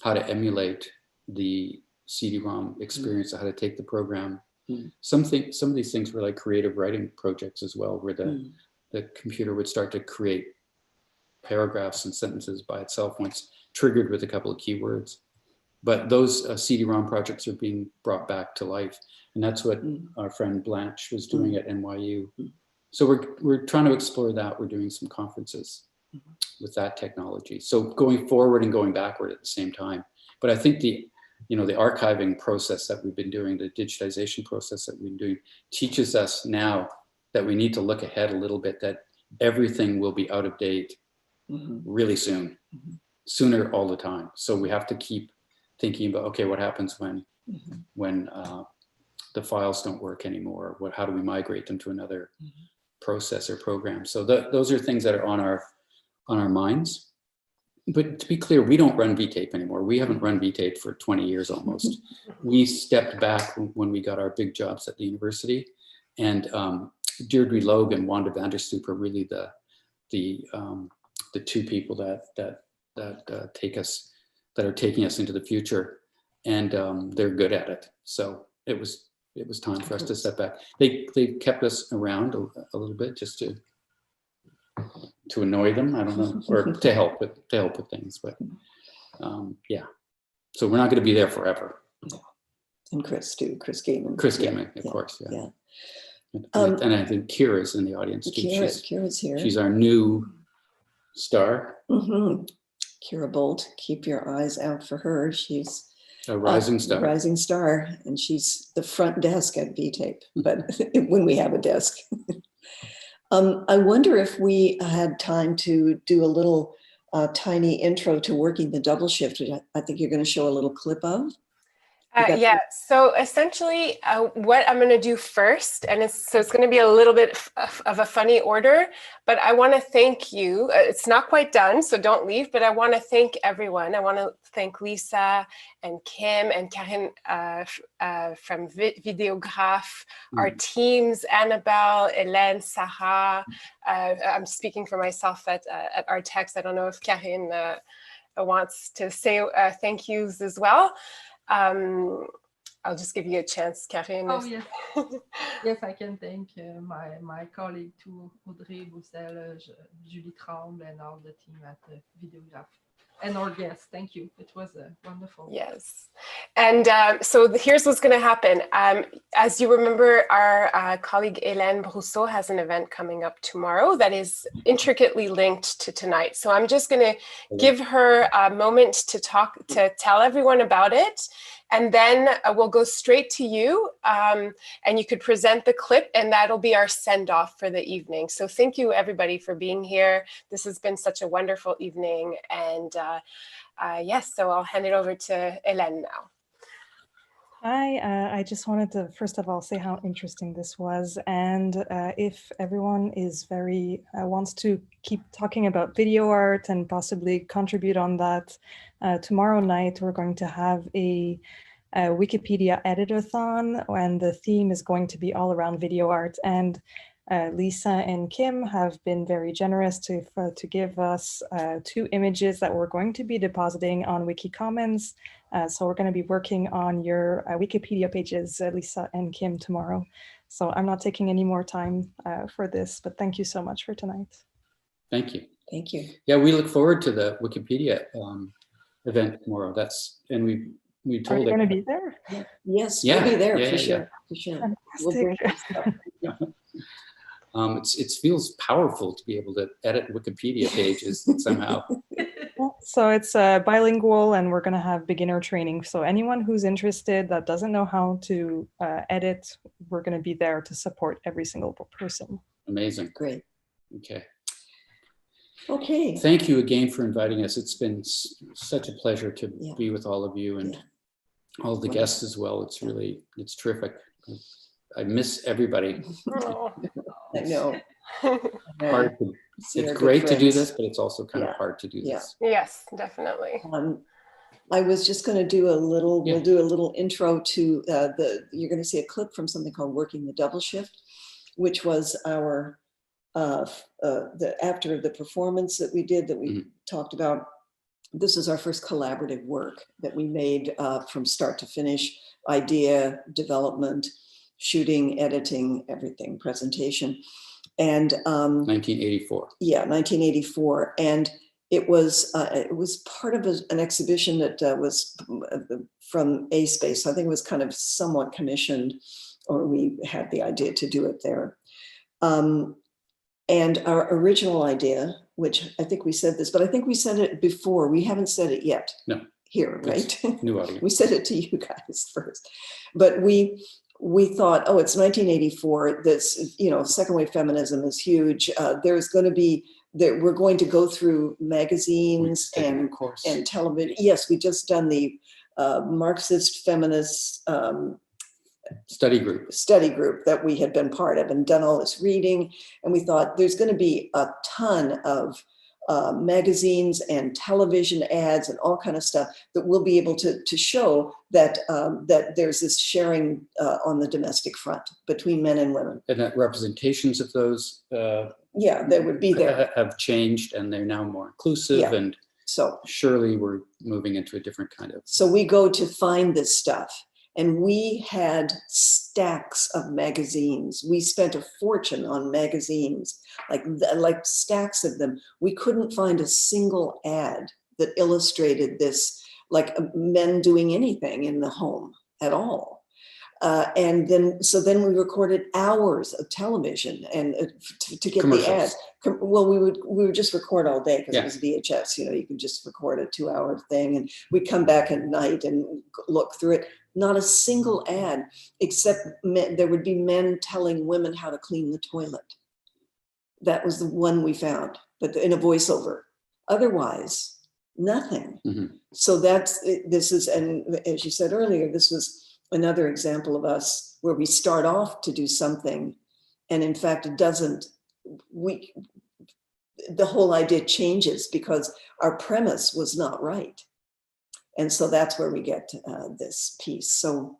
S3: how to emulate the CD-ROM experience, how to take the program. Some of these things were like creative writing projects as well, where the computer would start to create paragraphs and sentences by itself once triggered with a couple of keywords. But those CD-ROM projects are being brought back to life. And that's what our friend Blanche was doing at NYU. So we're trying to explore that. We're doing some conferences with that technology. So going forward and going backward at the same time. But I think the archiving process that we've been doing, the digitization process that we've been doing, teaches us now that we need to look ahead a little bit, that everything will be out of date really soon, sooner all the time. So we have to keep thinking about, okay, what happens when the files don't work anymore? How do we migrate them to another process or program? So those are things that are on our minds. But to be clear, we don't run VTape anymore. We haven't run VTape for 20 years almost. We stepped back when we got our big jobs at the university, and Deirdre Logue and Wanda Vanderstoep are really the two people that are taking us into the future, and they're good at it. So it was time for us to step back. They kept us around a little bit just to annoy them, I don't know, or to help with things, but yeah. So we're not going to be there forever.
S2: Yeah. And Chris too, Chris Gaiman.
S3: Chris Gaiman, of course, yeah.
S2: Yeah.
S3: And I think Kira's in the audience too.
S2: Kira's here.
S3: She's our new star.
S2: Kira Bolt, keep your eyes out for her. She's
S3: a rising star.
S2: Rising star, and she's the front desk at VTape, but when we have a desk. I wonder if we had time to do a little tiny intro to working the double shift, which I think you're going to show a little clip of.
S1: Yeah, so essentially what I'm going to do first, and it's going to be a little bit of a funny order, but I want to thank you. It's not quite done, so don't leave, but I want to thank everyone. I want to thank Lisa and Kim and Karen from Videographe, our teams, Annabelle, Hélène, Sarah. I'm speaking for myself at Artex. I don't know if Karen wants to say thank yous as well. I'll just give you a chance, Karen.
S4: Oh, yes. Yes, I can thank my colleague too, Audrey Boussel, Julie Tremble, and all the team at Videographe. And our guests, thank you. It was wonderful.
S1: Yes. And so here's what's going to happen. As you remember, our colleague Hélène Brousseau has an event coming up tomorrow that is intricately linked to tonight. So I'm just going to give her a moment to tell everyone about it. And then we'll go straight to you, and you could present the clip, and that'll be our send-off for the evening. So thank you, everybody, for being here. This has been such a wonderful evening. And yes, so I'll hand it over to Hélène now.
S9: Hi, I just wanted to, first of all, say how interesting this was. And if everyone is wants to keep talking about video art and possibly contribute on that, tomorrow night, we're going to have a Wikipedia editathon, and the theme is going to be all around video art. And Lisa and Kim have been very generous to give us 2 images that we're going to be depositing on Wikicommons. So we're going to be working on your Wikipedia pages, Lisa and Kim, tomorrow. So I'm not taking any more time for this, but thank you so much for tonight.
S3: Thank you.
S2: Thank you.
S3: Yeah, we look forward to the Wikipedia event tomorrow. And we told.
S9: Are you going to be there?
S2: Yes,
S3: yeah,
S2: we'll be there
S3: yeah,
S2: for
S3: yeah,
S2: sure. For sure. We'll bring stuff.
S3: It feels powerful to be able to edit Wikipedia pages somehow.
S9: So it's bilingual, and we're going to have beginner training. So anyone who's interested that doesn't know how to edit, we're going to be there to support every single person.
S3: Amazing.
S2: Great.
S3: Okay.
S2: Okay.
S3: Thank you again for inviting us. It's been such a pleasure to be with all of you and all the guests as well. It's terrific. I miss everybody.
S2: I know.
S3: It's great to do this, but it's also kind of hard to do this.
S1: Yes, definitely.
S2: I was just going to do a little, we'll do a little intro to you're going to see a clip from something called Working the Double Shift, which was our, after the performance that we did that we talked about. This is our first collaborative work that we made from start to finish, idea, development, shooting, editing, everything, presentation. And
S3: 1984.
S2: Yeah, 1984. And it was part of an exhibition that was from A Space. I think it was kind of somewhat commissioned, or we had the idea to do it there. And our original idea, which I think we said this, but I think we said it before. We haven't said it yet.
S3: No.
S2: Here, right?
S3: New audience.
S2: We said it to you guys first, but we thought, oh, it's 1984. This, you know, second wave feminism is huge. There's going to be that we're going to go through magazines and television. Yes, we just done the Marxist feminist
S3: study group
S2: that we had been part of and done all this reading. And we thought there's going to be a ton of magazines and television ads and all kind of stuff that we'll be able to show that that there's this sharing on the domestic front between men and women.
S3: And that representations of those
S2: that would be there
S3: have changed, and they're now more inclusive, and
S2: so
S3: surely we're moving into a different kind of.
S2: So we go to find this stuff. And we had stacks of magazines. We spent a fortune on magazines, like stacks of them. We couldn't find a single ad that illustrated this, like men doing anything in the home at all. And then we recorded hours of television and to get the ads. Well, we would just record all day because it was VHS. You know, you can just record a 2-hour thing, and we'd come back at night and look through it. Not a single ad, except there would be men telling women how to clean the toilet. That was the one we found, but in a voiceover. Otherwise, nothing.
S3: Mm-hmm.
S2: So this is, and as you said earlier, this was another example of us where we start off to do something, and in fact, it doesn't. The whole idea changes because our premise was not right. And so that's where we get this piece. So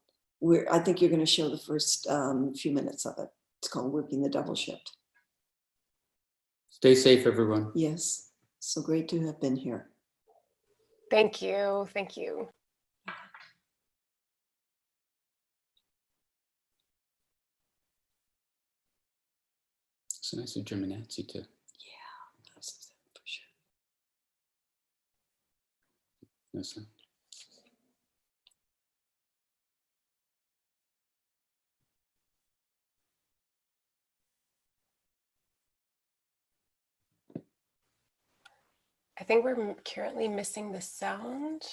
S2: I think you're going to show the first few minutes of it. It's called Working the Double Shift.
S3: Stay safe, everyone.
S2: Yes, so great to have been here.
S1: Thank you. Thank you.
S3: It's nice of Jim and Nancy too.
S2: Yeah, that's for sure.
S3: No sound.
S1: I think we're currently missing the sound.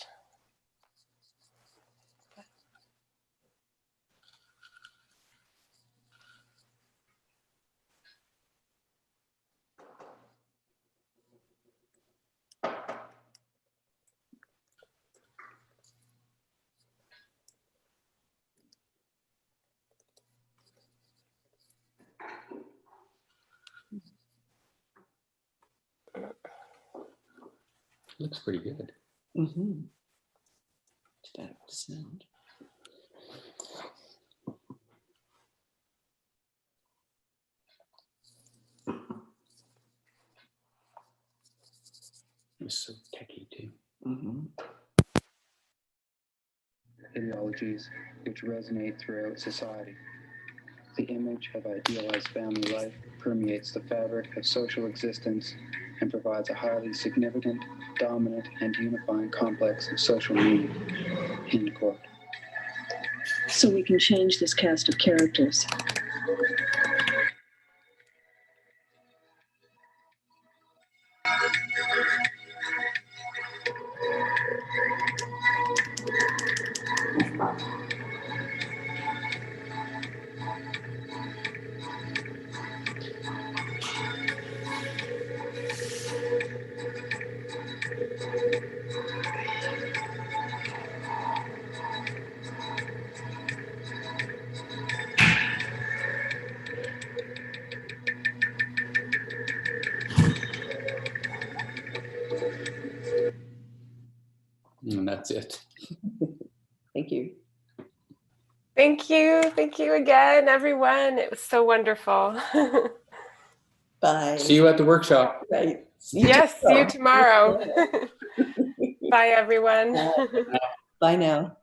S3: Looks pretty good.
S2: Mm-hmm. That sound.
S3: It's so techy too.
S2: Mm-hmm.
S10: Ideologies which resonate throughout society. The image of idealized family life permeates the fabric of social existence and provides a highly significant, dominant, and unifying complex of social meaning. End quote.
S11: So we can change this cast of characters.
S3: And that's it.
S2: Thank you.
S1: Thank you. Thank you again, everyone. It was so wonderful.
S2: Bye.
S3: See you at the workshop.
S2: Right.
S1: See you tomorrow. Bye, everyone.
S2: Bye now.